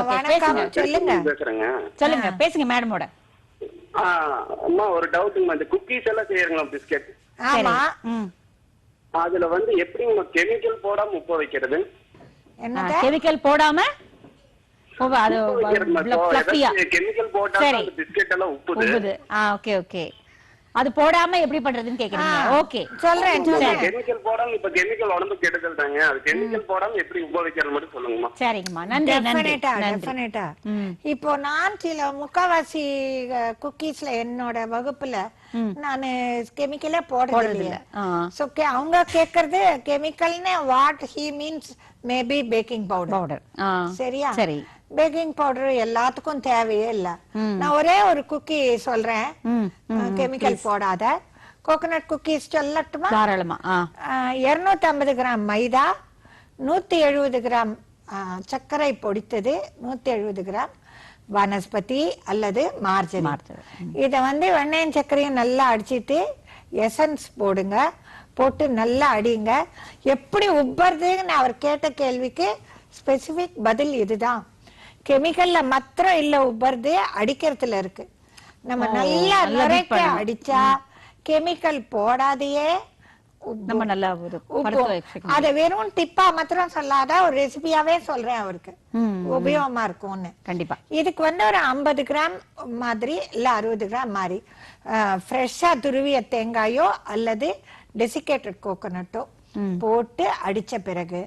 சொல்லுங்க, பேசுங்க மேடமோட. அம்மா ஒரு டவுட்டுங்க, அந்த குக்கீஸ் எல்லாம் செய்யறீங்களா, பிஸ்கட்? ஆமா. அதுல வந்து எப்படிங்க கெமிக்கல் போடாம உப்ப வைக்கிறது? கெமிக்கல் போடாம கெமிக்கல் போட்டா அந்த பிஸ்கட் எல்லாம் உப்புது. ஓகே. அது போடாம எப்படி பண்றதுன்னு கேக்குறீங்க. ஓகே, சொல்றேன். கெமிக்கல் போடாம, இப்ப கெமிக்கல் உடம்பு கெடுதல் தாங்க. அது கெமிக்கல் போடாம எப்படி உபயோகிக்கிறது மட்டும் சொல்லுங்கம்மா. சரிங்கம்மா, நன்றி. இப்போ நான் சில முக்காவாசி குக்கீஸ்ல என்னோட வகுப்புல நானு கெமிக்கலே போடுறது இல்ல. அவங்க கேக்குறது கெமிக்கல்னு what he means maybe baking powder. சரியா? சரி. பேக்கிங் பவுடர் எல்லாத்துக்கும் தேவையே இல்ல. நான் ஒரே ஒரு குக்கி சொல்றேன், கெமிக்கல் போடாத கோகனட் குக்கீஸ் சொல்லட்டுமா? தாராளமா. 250 கிராம் மைதா, 170 கிராம் சர்க்கரை பொடித்தது, 170 கிராம் வனஸ்பதி அல்லது மார்ஜரி. இத வந்து வெண்ணெயும் சர்க்கரையும் நல்லா அடிச்சிட்டு எசன்ஸ் போடுங்க. போட்டு நல்லா அடிங்க. எப்படி உப்பறதுன்னு அவர் கேட்ட கேள்விக்கு ஸ்பெசிபிக் பதில் இதுதான். கெமிக்கல்ல மாத்திரம் இல்ல உப்பறது, அடிக்கிறதுல இருக்கு. நம்ம நல்லா நுரைக்க அடிச்சா கெமிக்கல் போடாதையே நம்ம நல்லா அத வெறும் டிப்பா மாத்திரம் சொல்லாத, ஒரு ரெசிபியாவே சொல்றேன் அவருக்கு, உபயோகமா இருக்கும்னு. கண்டிப்பா. இதுக்கு வந்து ஒரு 50 கிராம் மாதிரி இல்ல 60 கிராம் மாதிரி ஃப்ரெஷ்ஷா துருவிய தேங்காயோ அல்லது டெசிகேட்டட் கோகோனட்டோ போட்டு அடிச்ச பிறகு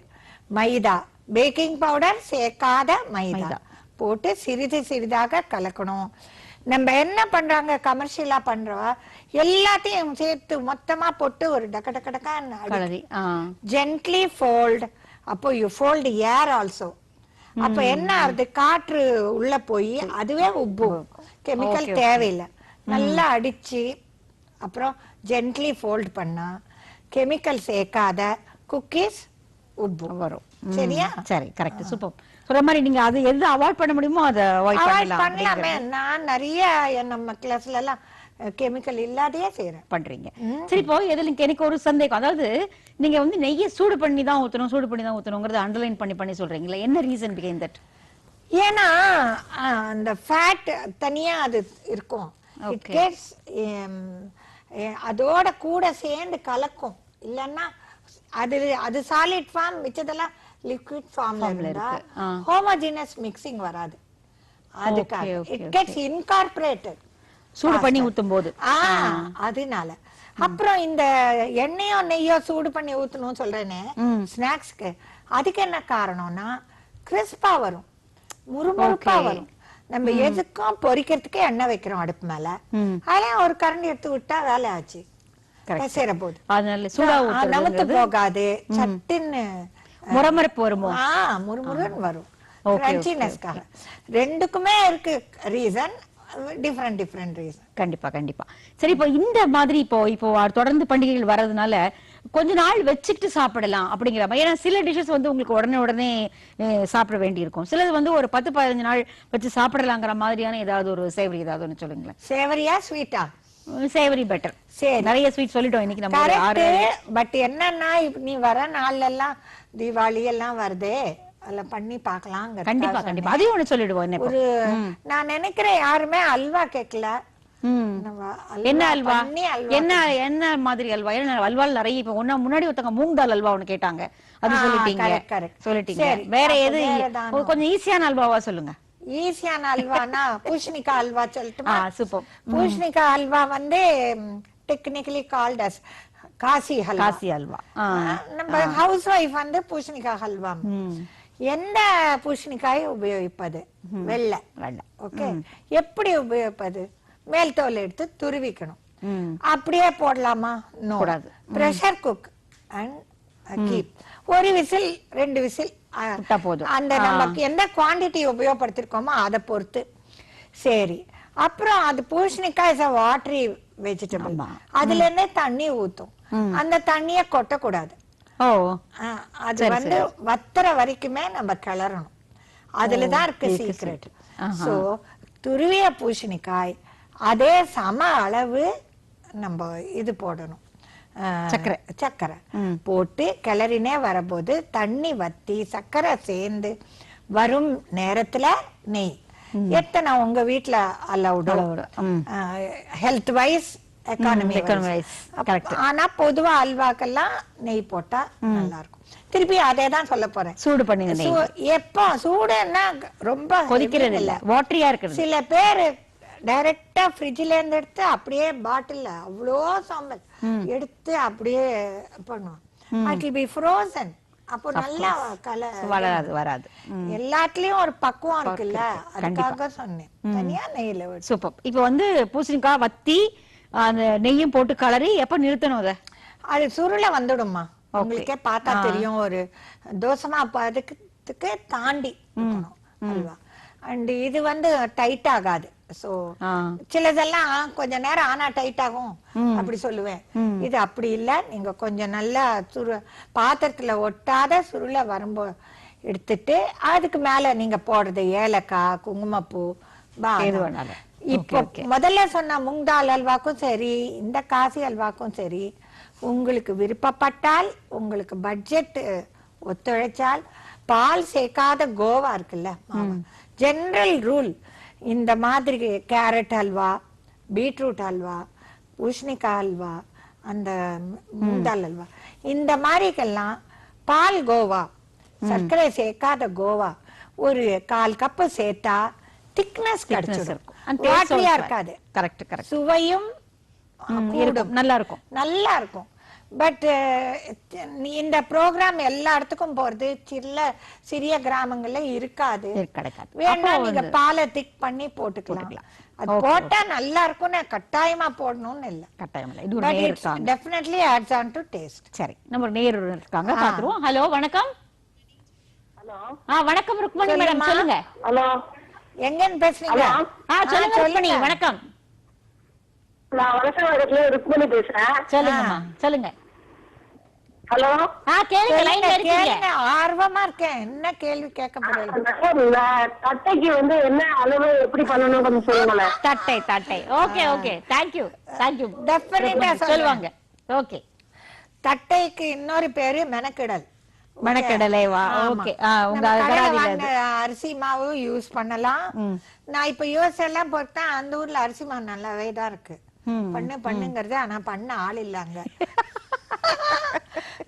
மைதா, பேக்கிங் பவுடர் சேர்க்காத மைதா போட்டு சிறிதாக கலக்கணும். நம்ம என்ன பண்றாங்க, கமர்ஷியலா பண்றவா எல்லாத்தையும் சேர்த்து மொத்தமா போட்டு ஒரு டக்கா ஜென்ட்லி ஃபோல்ட். அப்போ யூ ஃபோல்ட் ஏர் ஆல்சோ. அப்ப என்ன ஆகுது, காற்று உள்ள போய் அதுவே உப்பும். கெமிக்கல் தேவையில்லை. நல்லா அடிச்சு அப்புறம் ஜென்ட்லி ஃபோல்ட் பண்ணா கெமிக்கல் சேர்க்காத குக்கீஸ் உப்பு வரும். சரியா? சரி, கரெக்ட், சூப்பர். சொல்ற மாதிரி நீங்க அது எது அவாய்ட் பண்ண முடியுமோ அதை அவாய்ட் பண்ணலாமே. நான் நிறைய நம்ம கிளாஸ்ல எல்லாம் கெமிக்கல் இல்லாதையே செய்யறேன், பண்றீங்க. சரி, இப்போ இதுல எனக்கு ஒரு சந்தேகம். அதாவது நீங்க வந்து நெய்யை சூடு பண்ணி தான் ஊத்தணுங்கிறது அண்டர்லைன் பண்ணி சொல்றீங்களா? என்ன ரீசன் பிஹைண்ட் தட்? ஏன்னா அந்த ஃபேட் தனியா அது இருக்கும். இட் கேட்ஸ் அதோட கூட சேர்ந்து கலக்கும். இல்லன்னா அது சாலிட் ஃபார்ம், மிச்சதெல்லாம் லிக்விட் ஃபார்ம்ல இருந்தா ஹோமோஜினஸ் மிக்சிங் வராது. அதுக்காக இட் கெட்ஸ் இன்கார்பரேட்டட் சூடு பண்ணி ஊத்தும் போது. அதனால அப்புறம் இந்த எண்ணெயோ நெய்யோ சூடு பண்ணி ஊத்தணும் சொல்றேனே ஸ்நாக்ஸ்க்கு, அதுக்கு என்ன காரணம்னா கிறிஸ்பா வரும், முறுமுறுப்பா வரும். நம்ம எதுக்கும் பொரிக்கிறதுக்கு எண்ணெய் வைக்கிறோம் அடுப்பு மேல, அதெல்லாம் ஒரு கரண்டி எடுத்து விட்டா வேலை ஆச்சு. நமத்து போகாது, சட்டுன்னு முறமுறப்பு வருமோ? முறுமுறுன்னு வரும். ரெண்டுக்குமே இருக்கு ரீசன். Different reason. கண்டிப்பா கண்டிப்பா. சரி, இப்போ இந்த மாதிரி இப்போ தொடர்ந்து பண்டிகைகள் வர்றதுனால கொஞ்ச நாள் வச்சுட்டு சாப்பிடலாம் அப்படிங்கிற மாதிரி. ஏன்னா சில டிஷஸ் வந்து உங்களுக்கு உடனே சாப்பிட வேண்டி இருக்கும், சிலது வந்து ஒரு 10-15 நாள் வச்சு சாப்பிடலாங்கிற மாதிரியான ஏதாவது ஒரு சேவரி ஏதாவது ஒன்று சொல்லுங்களேன். சேவரியா ஸ்வீட்டா? சேவரி பெட்டர். சரி, நிறைய ஸ்வீட் சொல்லிட்டோம் இன்னைக்கு நம்ம. பட் என்னன்னா நீ வர நாள்ல எல்லாம் தீபாவளி எல்லாம் வருதே, அதுல பண்ணி பாக்கலாம். கண்டிப்பா கண்டிப்பா, அதையும் ஒண்ணு சொல்லிடுவோம். ஒரு நான் நினைக்கிறேன் யாருமே அல்வா கேட்கல. என்ன அல்வா? என்ன மாதிரி அல்வா? ஏன்னா அல்வால் நிறைய இப்ப முன்னாடி ஒருத்தங்க மூங் தால் அல்வா ஒண்ணு கேட்டாங்க, அது சொல்லிட்டீங்க. வேற எது கொஞ்சம் ஈஸியான அல்வாவா சொல்லுங்க. ஈஸியான அல்வானா பூசணிக்காய் அல்வா சொல்லட்டுமா? சூப்பர். பூசணிக்காய் அல்வா வந்து technically called as Kasi halwa. நம்ம ஹவுஸ் ஒய்ஃப் வந்து பூசணிக்காய் அல்வா எந்த பூசணிக்காயை உபயோகிப்பது? வெள்ளை. ஓகே, எப்படி உபயோகிப்பது? மேல் தோல் எடுத்து துருவிக்கணும். அப்படியே போடலாமா? கூடாது. Pressure cook and keep. ஒரு விசில் 2 விசில் போதும். அந்த நமக்கு எந்த குவாண்டிட்டி உபயோகப்படுத்திருக்கோமோ அதை பொறுத்து. சரி, அப்புறம் அது பூசணிக்காய் இஸ் a watery vegetable. அதுல இருந்தே தண்ணி ஊத்தும். அந்த தண்ணிய கொட்டக்கூடாது. அது வந்து வத்துற வரைக்குமே நம்ம கிளறணும். அதுலதான் இருக்கு சீக்ரெட். சோ துருவிய பூசணிக்காய் அதே சம அளவு நம்ம இது போடணும், சக்கரை போட்டு கிளறினே வரபோது தண்ணி வத்தி சக்கரை சேர்ந்து வரும் நேரத்துல நெய். எத்தனை உங்க வீட்டுல அலவுடோ, ஹெல்த் வைஸ், எக்கானமி வைஸ். ஆனா பொதுவா அல்வாக்கெல்லாம் நெய் போட்டா நல்லா இருக்கும். திருப்பி அதே தான் சொல்ல போறேன். சூடு பண்ணி எப்போ சூடுன்னா ரொம்ப கொதிக்கிறது இல்ல, வாட்டரியா இருக்கு. சில பேரு டைரக்டா ஃப்ரிட்ஜ்ல இருந்து எடுத்து அப்படியே பாட்டில்ல அவ்வளோ சாம்பல் எடுத்து அப்படியே பண்ணுவோம். It will be frozen. அப்போ நல்லா வராது. எல்லாத்துலயும் ஒரு பக்குவம் இருக்குல்ல, அதுக்காக சொன்னேன். தனியா நெய்ல. சூப்பர். இப்போ வந்து பூசணிக்காய் வத்தி அந்த நெய்யும் போட்டு கலரி எப்ப நிறுத்தணும்? அத அது சுருள வந்துடுமா? உங்களுக்கே பார்த்தா தெரியும். ஒரு தோசமா பதுக்கு தாண்டி அல்வா. அண்ட் இது வந்து டைட் ஆகாது. சோ சிலதெல்லாம் கொஞ்ச நேரம் ஆனா டைட் ஆகும் அப்படி சொல்லுவேன். இது அப்படி இல்ல. நீங்க கொஞ்சம் நல்லா பாத்திரத்துல ஒட்டாத சுருள வரும்போது எடுத்துட்டு அதுக்கு மேல நீங்க போடுறது ஏலக்காய், குங்குமப்பூ, இப்போ முதல்ல சொன்ன மூங்தால் அல்வாக்கும் சரி, இந்த காசி அல்வாக்கும் சரி, உங்களுக்கு விருப்பப்பட்டால், உங்களுக்கு பட்ஜெட் ஒத்துழைச்சால், பால் சேர்க்காத கோவா இருக்குல்ல, ஜெனரல் ரூல் இந்த மாதிரி கேரட் அல்வா, பீட்ரூட் அல்வா, பூசணிக்காய் அல்வா, அந்த மூங்தால் அல்வா, இந்த மாதிரிக்கெல்லாம் பால் கோவா, சர்க்கரை சேர்க்காத கோவா ஒரு 1/4 கப்பு சேர்த்தா திக்னஸ் கிடைச்சிடும். வாட்டரியா இருக்காது. சுவையும் நல்லா இருக்கும். பட் இந்த ப்ரோக்ராம் எல்லா இடத்துக்கும் போறது சிறிய கிராமங்கள்ல இருக்காது. வேணா நீங்க பாலை திக் பண்ணி போட்டுக்கலாம். அது போட்டா நல்லா இருக்கும். கட்டாயமா போடணும்னு இல்ல. Definitely adds on to taste. சரி, நம்ம நேர் இருக்காங்க, பாத்துருவோம். ஹலோ, வணக்கம். ஹலோ, வணக்கம் ருக்மணி மேடம், சொல்லுங்க. ஹலோ, எங்க பேசுறீங்க? சொல்லுங்க ருக்மணி. வணக்கம். நான் வணக்கம் ருக்மணி பேசுறேன். சொல்லுங்க. ஹலோ, கேளுங்க, லைன்ல இருக்கீங்க. ஆர்வமா இருக்கேன். என்ன கேள்வி கேட்க போறீங்க? தட்டைக்கு வந்து என்ன அளவு எப்படி பண்ணணும் கொஞ்சம் சொல்லுங்களேன். தட்டை. ஓகே. Thank you. டெஃபினட்டா சொல்லுவாங்க. ஓகே. தட்டைக்கு இன்னொரு பேரு மெனக்கிடல். மணக்கடலைவா? ஓகே. உங்க அரிசி மாவு யூஸ் பண்ணலாம். நான் இப்ப யூஎஸ் எல்லாம் போட்டேன். அந்த ஊர்ல அரிசி மாவு நல்லாவே தான் இருக்கு. பண்ணுங்கிறது. ஆனா பண்ண ஆள் இல்லங்க.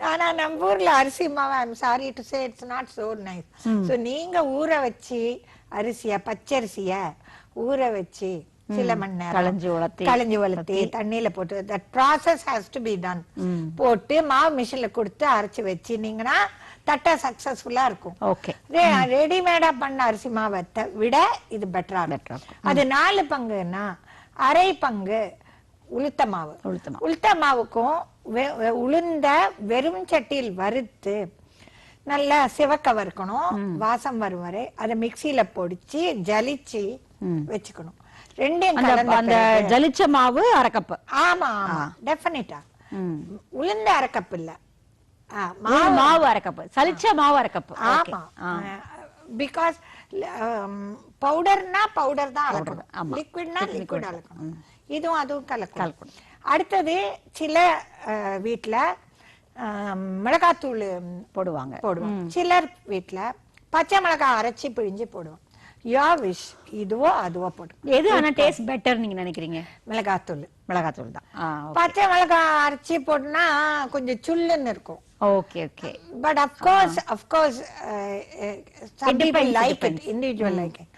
ஆனா நம்ம ஊர்ல அரிசி மாவு, I am sorry to say, it's not so nice. So நீங்க ஊற வச்சு பச்சரிசிய ஊற வச்சு சில மணி நேரம் களைஞ்சி வளர்த்தி தண்ணியில போட்டு, that process has to be done. போட்டு மாவு மிஷின்ல கொடுத்து அரைச்சு வச்சிருந்தீங்கன்னா தட்டை சக்சஸ்ஃபுல்லா இருக்கும். ரெடிமேடா பண்ண அரிசி மாவத்தை விட இது பெட்டரா இருக்கும். அது 4 பங்குன்னா 1/2 பங்கு உளுத்த மாவுக்கும் உளுந்த வெறும் சட்டியில் வறுத்து நல்லா சிவக்க வறுக்கணும். வாசம் வரும் வரை அதை மிக்சியில பொடிச்சு ஜலிச்சு வச்சுக்கணும். ரெண்டையும் அந்த கலந்த அந்த பிறகு- ஜலிச்ச மாவு அரை கப். ஆமா டெஃபினட்டா. உளுந்த அரை கப் இல்ல, மாவு அரை கப், சலிச்ச மாவு அரை கப். ஆமா, பிகாஸ் பவுடர்னா பவுடர் தான் அளக்கணும், லிக்விட்னா லிக்விட் அளக்கணும். இதுவும் அதுவும் கலக்கணும். அடுத்தது சில வீட்டுல மிளகாத்தூள் போடுவாங்க. சிலர் வீட்டுல பச்சை மிளகாய் அரைச்சி பிழிஞ்சு போடுவோம். யோர் விஷ், இதுவோ அதுவோ போடும். எது ஆனா டேஸ்ட் பெட்டர் நீங்க நினைக்கிறீங்க? மிளகாத்தூள் தான். பச்சை மிளகாய் அரைச்சி போட்டுனா கொஞ்சம் சுல்லுன்னு இருக்கும். Okay okay. But of course some people like it, individual like it.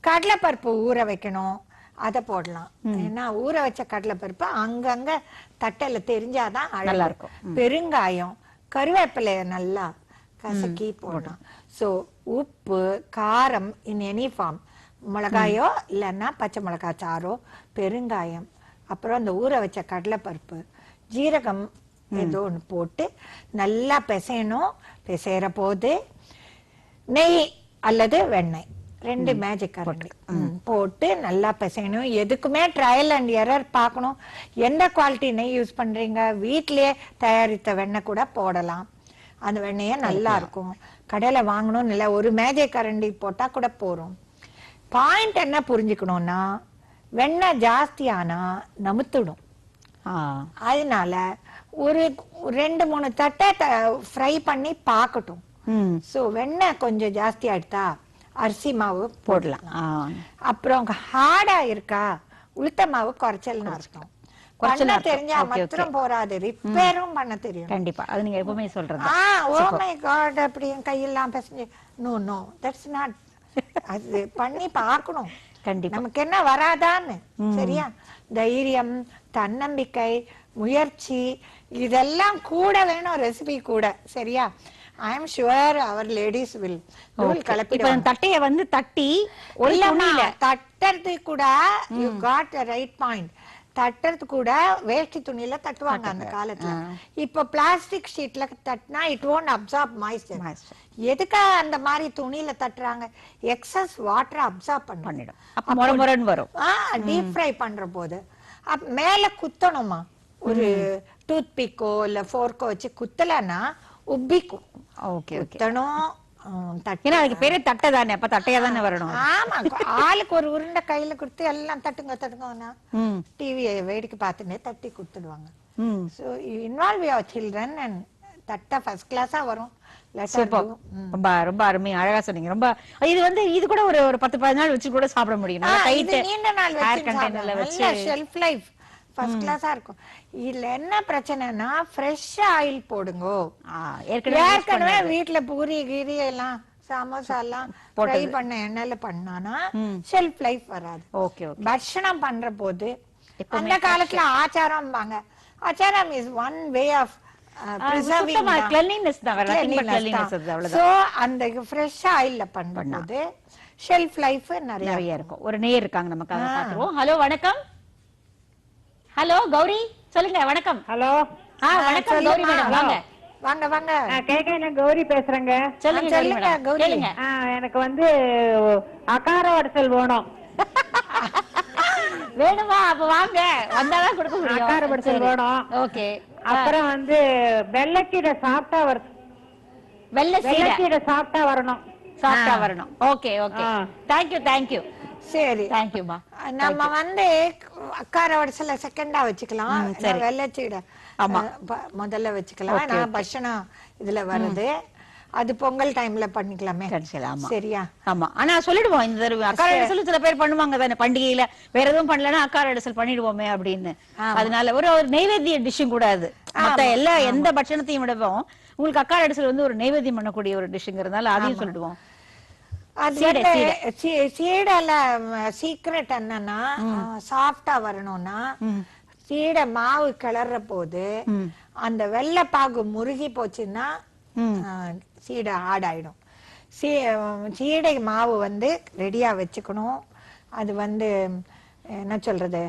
கடலைப்பருப்பு ஊற வைக்கணும், அதை போடலாம். ஏன்னா ஊற வச்ச கடலைப்பருப்பு அங்கங்க தட்டையில தெரிஞ்சாதான் நல்லா இருக்கும். பெருங்காயம், கருவேப்பிலைய நல்லா கசக்கி போடலாம். சோ உப்பு, காரம் இன் எனி ஃபார்ம், மிளகாயோ இல்லைன்னா பச்சை மிளகாய் சாரோ, பெருங்காயம், அப்புறம் அந்த ஊற வச்ச கடலைப்பருப்பு, ஜீரகம் ஏதோ ஒன்று போட்டு நல்லா பிசையணும். பிசைற போது நெய் அல்லது வெண்ணெய், ரெண்டு மேஜிக் கரண்டி போட்டு நல்லா பிசையணும். எதுக்குமே ட்ரையல் அண்ட் எரர் பார்க்கணும். எந்த குவாலிட்டி நெய் யூஸ் பண்றீங்க, வீட்லயே தயாரித்த வெண்ணெய் கூட போடலாம். அந்த வெண்ணெய நல்லா இருக்கும். கடையில வாங்கணும் இல்ல, ஒரு மேஜிக் கரண்டி போட்டா கூட போறோம். பாயிண்ட் என்ன புரிஞ்சுக்கணும்னா, வெண்ணெய் ஜாஸ்தியானா நமுத்துடும். அதனால ஒரு 2-3 தட்டை ஃப்ரை பண்ணி பார்க்கட்டும். சோ வெண்ணெய் கொஞ்சம் ஜாஸ்தி ஆயிட்டா அரிசி மாவு போடலாம். அப்புறம் ஹார்டா இருக்கா, உளுத்த மாவு குறைச்சல்னு அர்த்தம். பண்ண தெரிஞ்சா மாத்திரம் போராது, ரிப்பேரும் பண்ண தெரியும். கண்டிப்பா, அது நீங்க எப்பவுமே சொல்றது. ஓ மை காட், அப்படி கையெல்லாம் பேசஞ்சு நோ தட்ஸ் நாட். அது பண்ணி பார்க்கணும். கண்டிப்பா நமக்கு என்ன வராதான்னு. சரியா? தைரியம், தன்னம்பிக்கை, முயற்சி, இதெல்லாம் கூட வேணும் ரெசிபி கூட. சரியா? I am sure our ladies will கலப்பிடுவாங்க. தட்டைய வந்து தட்டி ஒரு துணியில தட்டறது கூட, you got the right point. தட்டறது கூட வேஷ்டி துணியில தட்டுவாங்க அந்த காலத்துல. இப்ப பிளாஸ்டிக் ஷீட்ல தட்டினா it won't absorb moisture. எதுக்கா அந்த மாதிரி துணியில தட்டுறாங்க? எக்ஸஸ் வாட்டர் அப்சார்ப் பண்ணிடும். அப்ப மொரமொரன்னு வரும். டீப் ஃப்ரை பண்ற போது மேல குத்தணுமா, ஒரு டூத் பிக்கோ இல்ல ஃபோர்க்கோ வச்சு குத்தலன்னா உப்பிக்கும். குத்தணும். அதுக்கு பேரு தட்டை தானே, அப்ப தட்டையா தானே வரணும். ஆமா, ஆளுக்கு ஒரு உருண்டை கையில கொடுத்து எல்லாம் தட்டுங்கன்னா டிவியை வேடிக்கை பார்த்துட்டே தட்டி கொடுத்துடுவாங்க. So involve your children and தட்டை ஃபர்ஸ்ட் கிளாஸா வரும். ரொம்ப ரொம்ப அருமையா அழகா சொன்னீங்க. ரொம்ப இது கூட ஒரு 10-15 நாள் வச்சு கூட சாப்பிட முடியும். நீண்ட நாள் வச்சு ஷெல்ஃப் லைஃப் ஃபர்ஸ்ட் கிளாஸா இருக்கும். இதுல என்ன பிரச்சனைனா, ஃப்ரெஷ் ஆயில் போடுங்க. ஏற்கனவே வீட்டுல பூரி கீரி எல்லாம் சமோசா எல்லாம் ஃப்ரை பண்ண எண்ணெயில பண்ணானா ஷெல்ஃப் லைஃப் வராது. பட்சணம் பண்ற போது அந்த காலத்துல ஆச்சாரம்பாங்க. ஆச்சாரம் is one way of preserving cleanliness தான். சோ அந்த ஃப்ரெஷ் ஆயில்ல பண்ணும்போது ஷெல்ஃப் லைஃப் நிறைய இருக்கும். ஒரு நேயர் இருக்காங்க, நமக்காக பாத்துருவோம். ஹலோ வணக்கம். ஹலோ கௌரி, சொல்லுங்க. வணக்கம். ஹலோ. வணக்கம் கௌரி மேடம், வாங்க வாங்க வாங்க. கேக்க கௌரி பேசுறேங்க. சொல்லுங்க கௌரி. எனக்கு வந்து அகார வடசல் வேணும். வேணுமா? அப்ப வாங்க, வந்தாதான் கொடுக்க முடியும். அகார வடசல் வேணும். ஓகே. அப்புறம் வந்து வெள்ளக்கீரை சாப்பிட்டா வரும். வெள்ளக்கீரை சாப்பிட்டா வரணும். சாப்பிட்டா வரணும். Okay okay. தேங்க்யூ. சரி, தேங்க்யூமா. நம்ம வந்து அக்கார வடசல செகண்டா வச்சுக்கலாம். வெள்ளச்சீடை முதல்ல வச்சுக்கலாம். நான் பட்சணம் இதுல வருது, அது பொங்கல் டைம்ல பண்ணிக்கலாமே. சரியா? ஆமா. ஆனா சொல்லிடுவோம், இந்த அக்கார அடிசல் சில பேர் பண்ணுவாங்க தானே பண்டிகையில, வேற எதுவும் பண்ணலன்னா அக்கார அடிசல் பண்ணிடுவோமே அப்படின்னு. அதனால ஒரு நைவேத்திய டிஷ்ஷும் கூட அது. மத்த எந்த பட்சணத்தையும் விடவும் உங்களுக்கு அக்கார அடிசல் வந்து ஒரு நைவேத்தியம் பண்ணக்கூடிய ஒரு டிஷ்ங்கிறதுனால அதையும் சொல்லிடுவோம். சீடல சீக்ரெட் என்னன்னா, சாஃப்டா வரணும்னா சீடை மாவு கிளற போது அந்த வெள்ளை பாகு முருகி போச்சுன்னா சீடை ஹார்ட் ஆயிடும். சீடை மாவு வந்து ரெடியா வச்சுக்கணும். அது வந்து என்ன சொல்றது,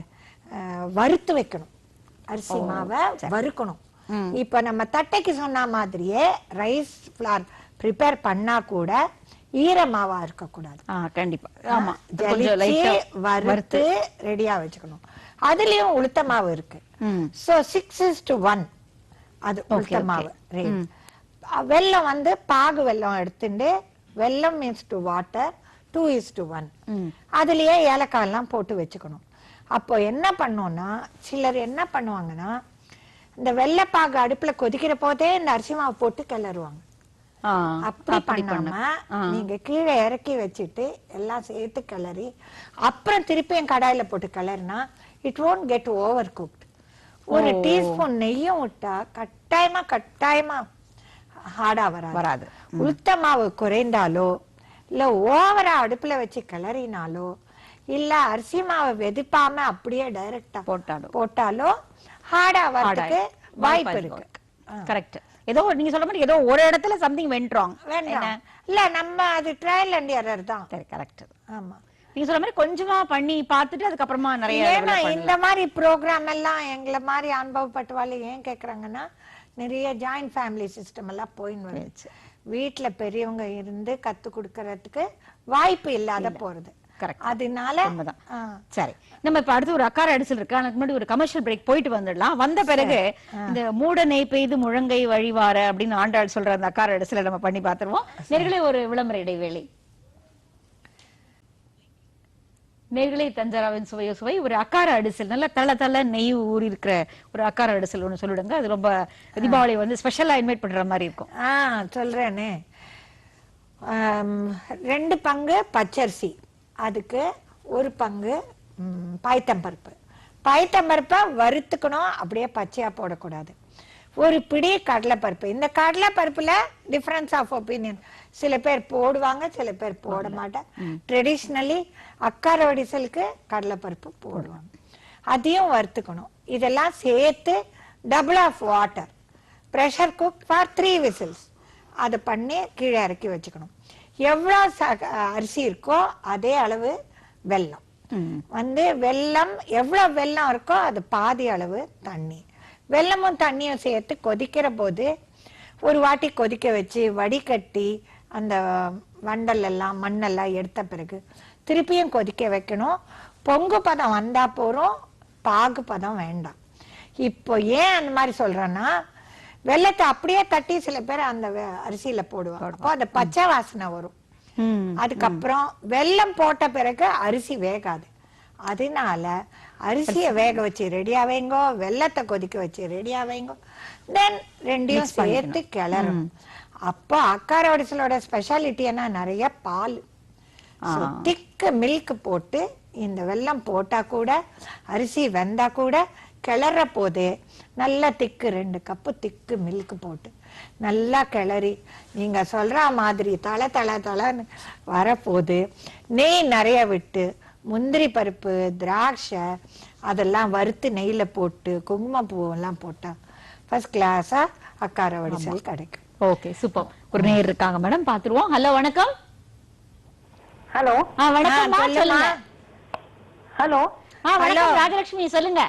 வறுத்து வைக்கணும். அரிசி மாவை வறுக்கணும். இப்ப நம்ம தட்டைக்கு சொன்ன மாதிரியே ரைஸ் ஃபிளார் ப்ரிப்பேர் பண்ணா கூட ஈரமாவா இருக்கக்கூடாது. கண்டிப்பா ஆமா, ஜலிச்சு வறுத்து ரெடியா வச்சுக்கணும். அதுலயும் உளுத்த மாவு இருக்கு. சோ 6:1 அது உளுத்த மாவு. வெல்லம் வந்து பாகு வெல்லம் எடுத்துட்டு, வெல்லம் மீன்ஸ் டு வாட்டர் 2:1. அதுலயே ஏலக்காய் எல்லாம் போட்டு வச்சுக்கணும். அப்போ என்ன பண்ணோம்னா, சிலர் என்ன பண்ணுவாங்கன்னா, இந்த வெள்ளைப்பாகு அடுப்புல கொதிக்கிற போதே இந்த அரிசி மாவு போட்டு கிளறுவாங்க. அப்படி பண்ணாம நீங்க கீழே இறக்கி வச்சுட்டு எல்லாம் சேர்த்து கிளறி அப்புறம் திருப்பியும் கடாயில போட்டு கிளறினா it won't get over cooked. ஒரு டீஸ்பூன் நெய்யும் விட்டா கட்டாயமா ஹார்டா வராது. உளுத்த மாவு குறைந்தாலோ இல்ல ஓவரா அடுப்புல வச்சு கிளறினாலோ இல்ல அரிசி மாவை வெதுப்பாம அப்படியே டைரக்டா போட்டாலோ ஹார்டா வரதுக்கு வாய்ப்பு இருக்கு. கரெக்ட். ஏதோ நீங்க சொல்ற மாதிரி ஏதோ ஒரு இடத்துல சம்திங் வென்ட்ராங் இல்ல, நம்ம அது ட்ரையல் அண்ட் எரர் தான். சரி, கரெக்ட். ஆமா, நீங்க சொல்ற மாதிரி கொஞ்சமா பண்ணி பார்த்துட்டு அதுக்கப்புறமா நிறைய இந்த மாதிரி ப்ரோக்ராம் எல்லாம் எங்களை மாதிரி அனுபவப்பட்டவாள் ஏன் கேக்குறாங்கன்னா, நிறைய ஜாயிண்ட் ஃபேமிலி சிஸ்டம் எல்லாம் போயின்னு வந்துச்சு. வீட்டுல பெரியவங்க இருந்து கத்து கொடுக்கறதுக்கு வாய்ப்பு இல்லாத போறது. அதனால சரி, நம்ம இப்ப அடுத்து ஒரு அக்கார அடிசல் இருக்கு. அதுக்கு முன்னாடி ஒரு கமர்ஷியல் பிரேக் போயிட்டு வந்துடலாம். வந்த பிறகு இந்த மூட நெய் பெய்து முழங்கை வழிவார அப்படின்னு ஆண்டாள் சொல்ற அந்த அக்கார அடிசலை நம்ம பண்ணி பார்த்துருவோம். நேர்களே, ஒரு விளம்பர இடைவேளை. நேர்களே, தஞ்சாராவின் சுவையோ சுவை ஒரு அக்கார அடிசல், நல்ல தள்ள நெய் ஊறி இருக்கிற ஒரு அக்கார அடிசல் ஒண்ணு சொல்லிடுங்க. அது ரொம்ப தீபாவளி வந்து ஸ்பெஷலா இன்வைட் பண்ற மாதிரி இருக்கும். சொல்றேனே, 2 பங்கு பச்சரிசி, அதுக்கு 1 பங்கு பாய்த்தம்பருப்பு. பாய்த்தம்பருப்பை வறுத்துக்கணும், அப்படியே பச்சையா போடக்கூடாது. 1 பிடி கடலைப்பருப்பு. இந்த கடலைப்பருப்புல டிஃபரன்ஸ் ஆஃப் ஒப்பீனியன், சில பேர் போடுவாங்க, சில பேர் போட மாட்டாங்க. ட்ரெடிஷ்னலி அக்கார வடிசலுக்கு கடலைப்பருப்பு போடுவாங்க. அதையும் வறுத்துக்கணும். இதெல்லாம் சேர்த்து double of water, pressure cook for 3 whistles அதை பண்ணி கீழே இறக்கி வச்சுக்கணும். எவ்வளவு அரிசி இருக்கோ அதே அளவு வெல்லம் வந்து, வெல்லம் எவ்வளவு வெல்லம் இருக்கோ அது பாதி அளவு தண்ணி. வெல்லமும் தண்ணியும் சேர்த்து கொதிக்கிற போது ஒரு வாட்டி கொதிக்க வச்சு வடிகட்டி அந்த வண்டல் எல்லாம் மண்ணெல்லாம் எடுத்த பிறகு திருப்பியும் கொதிக்க வைக்கணும். பொங்கு பதம் வந்தா போறோம், பாகு பதம் வேண்டாம். இப்போ ஏன் அந்த மாதிரி சொல்றேன்னா, வெள்ளத்தை அப்படியே தட்டி சில பேர் அந்த அரிசியில போடுவாங்க. அப்போ அந்த பச்சை வாசனை வரும். அதுக்கப்புறம் வெல்லம் போட்ட பிறகு அரிசி வேகாது. அதனால அரிசிய வேக வச்சு ரெடியா வைங்கோ, வெள்ளத்தை கொதிக்க வச்சு ரெடியா வைங்கோ, தென் ரெண்டையும் சேர்த்து கிளறணும். அப்போ அக்கார வடிசலோட ஸ்பெஷாலிட்டி என்ன, நிறைய பால், திக்கு மில்க் போட்டு இந்த வெல்லம் போட்டா கூட அரிசி வெந்தா கூட கிளற போது நல்லா திக்கு 2 கப்பு திக்கு மில்க் போட்டு நல்லா கிளறி நீங்க சொல்ற மாதிரி தலை வரப்போது நெய் நிறைய விட்டு முந்திரி பருப்பு, திராட்சை அதெல்லாம் வறுத்து நெய்ல போட்டு குங்குமப்பூ எல்லாம் போட்டா ஃபர்ஸ்ட் கிளாஸா அக்கார வடிசல் கிடைக்கும். Okay, super. ஒரு நேயர் இருக்காங்க மேடம், பாத்துருவோம். ஹலோ, வணக்கம். ஹலோ, வணக்கம், சொல்லுங்க. ஹலோ, வணக்கம் ராஜலட்சுமி, சொல்லுங்க.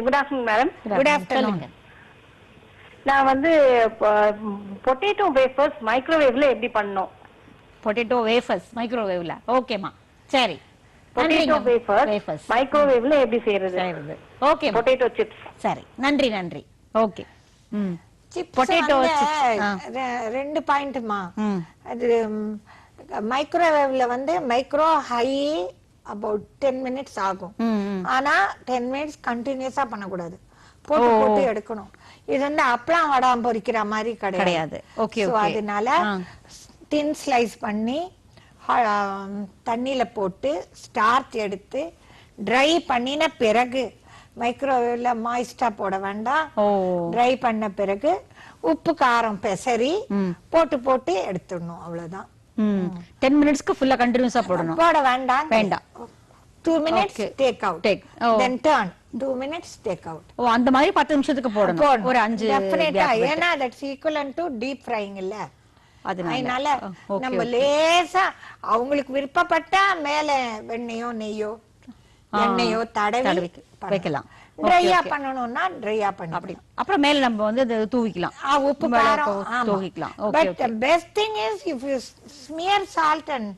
Good afternoon madam. Good afternoon. நான் வந்து பொட்டேட்டோ வேஃபர்ஸ் மைக்ரோவேவ்ல எப்படி பண்ணனும்? பொட்டேட்டோ வேஃபர்ஸ் மைக்ரோவேவ்ல. ஓகேமா, சரி. பொட்டேட்டோ வேஃபர்ஸ் மைக்ரோவேவ்ல எப்படி செய்யறது? Okay, potato chips. சரி, நன்றி. ஓகே. பொட்டேட்டோ 2 பாயிண்ட்மா. அது மைக்ரோவேவ்ல வந்து மைக்ரோ ஹை about 10 minutes ஆகும். ஆனா 10 minutes கண்டினியூஸா பண்ணக்கூடாது, போட்டு எடுக்கணும். இது வந்து அப்பளம் வடாம் பொரிக்கிற மாதிரி கிடையாது. அதனால தின் ஸ்லைஸ் பண்ணி தண்ணியில போட்டு ஸ்டார்ச் எடுத்து ட்ரை பண்ணின பிறகு, மைக்ரோவேவ்ல மாய்ஸ்டா போட வேண்டாம், ட்ரை பண்ண பிறகு உப்பு காரம் பெசரி போட்டு எடுத்துடணும். அவ்வளவுதான். 10 மினிட்ஸ்க்கு ஃபுல்லா கண்டினியூஸா போட வேண்டாம். 2 minutes take out, then turn, 2 minutes take out. அந்த மாதிரி 10 நிமிஷத்துக்கு போடணும். ஒரு 5 டெஃபினட்டா. ஏன்னா that's equivalent to deep frying இல்ல. அதனால நம்ம லேசா அவங்களுக்கு விருப்பப்பட்டா மேல வெண்ணெயோ நெய்யோ எண்ணெயோ தடவி வைக்கலாம். ட்ரையா பண்ணணும்னா ட்ரையா பண்ணி அப்படி அப்புறம் மேல நம்ம வந்து அதை தூவிக்கலாம். உப்பு காரம் தூவிக்கலாம். But the best thing is if you smear salt and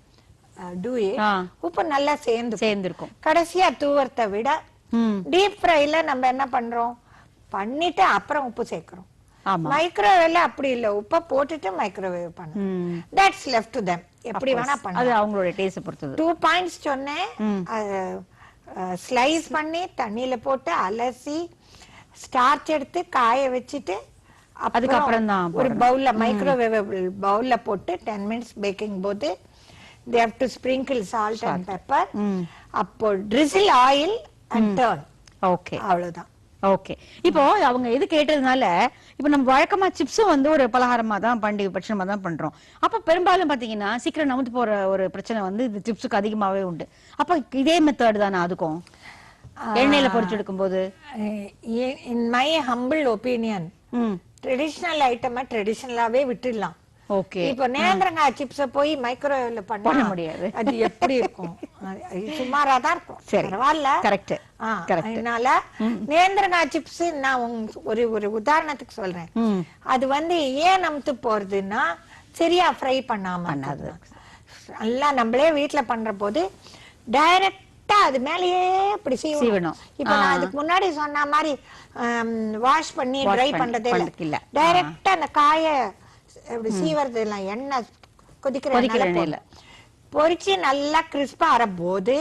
do it, உப்பு நல்லா சேர்ந்துருக்கும். கடைசியா தூவறத விட டீப் ஃப்ரைல நம்ம என்ன பண்றோம், பண்ணிட்டு அப்புறம் உப்பு சேர்க்கிறோம். மைக்ரோவேவ்ல அப்படி இல்ல, உப்பை போட்டுட்டு மைக்ரோவேவ் பண்ணணும். That's left to them. எப்படி வேணா பண்ணலாம், அது அவங்களோட டேஸ்ட் பொறுத்தது. 2 பாயிண்ட்ஸ் சொன்னேன். ஸ்லைஸ் பண்ணி தண்ணியில போட்டு அலசி ஸ்டார்ச் எடுத்து காய வச்சுட்டு அதுக்கப்புறம் தான் ஒரு பவுல்ல மைக்ரோவேவபிள் பவுல்ல போட்டு 10 மினிட்ஸ் பேக்கிங் போது they have to sprinkle salt and pepper. அப்போ drizzle oil and turn. Okay, அவ்வளவுதான். ஓகே. இப்போ அவங்க இது கேட்டதுனால இப்போ நம்ம வழக்கமா சிப்ஸும் வந்து ஒரு பலகாரமா தான் பண்டிகை பட்சமா தான் பண்றோம். அப்ப பெரும்பாலும் பாத்தீங்கன்னா சீக்கிரம் நமுத்து போற ஒரு பிரச்சனை வந்து இந்த சிப்ஸுக்கு அதிகமாவே உண்டு. அப்ப இதே மெத்தட் தானே அதுக்கும் எண்ணெயில பொரிச்சு எடுக்கும் போது? in my humble opinion traditional ஐட்டமை ட்ரெடிஷனலாவே விட்டுடலாம். ஓகே. இப்போ நேந்திரங்காய் சிப்ஸ போய் மைக்ரோவேவ்ல பண்ண முடியாது, அது எப்படி இருக்கும், சுமாரா தான் இருக்கும். பரவாயில்ல, கரெக்ட். அதனால நேந்திரங்காய் சிப்ஸ் நான் ஒரு உதாரணத்துக்கு சொல்றேன். அது வந்து ஏன் நமுத்து போறதுன்னா சரியா ஃப்ரை பண்ணாம நல்லா நம்மளே வீட்டுல பண்ற போது டைரக்டா அது மேலேயே இப்படி சீவணும். இப்ப நான் அதுக்கு முன்னாடி சொன்ன மாதிரி வாஷ் பண்ணி ட்ரை பண்றதே இல்ல, டைரக்டா அந்த காய இப்படி சீவறது எல்லாம் எண்ணெய் கொதிக்கிற பொரிச்சு நல்லா கிறிஸ்பா ஆற போது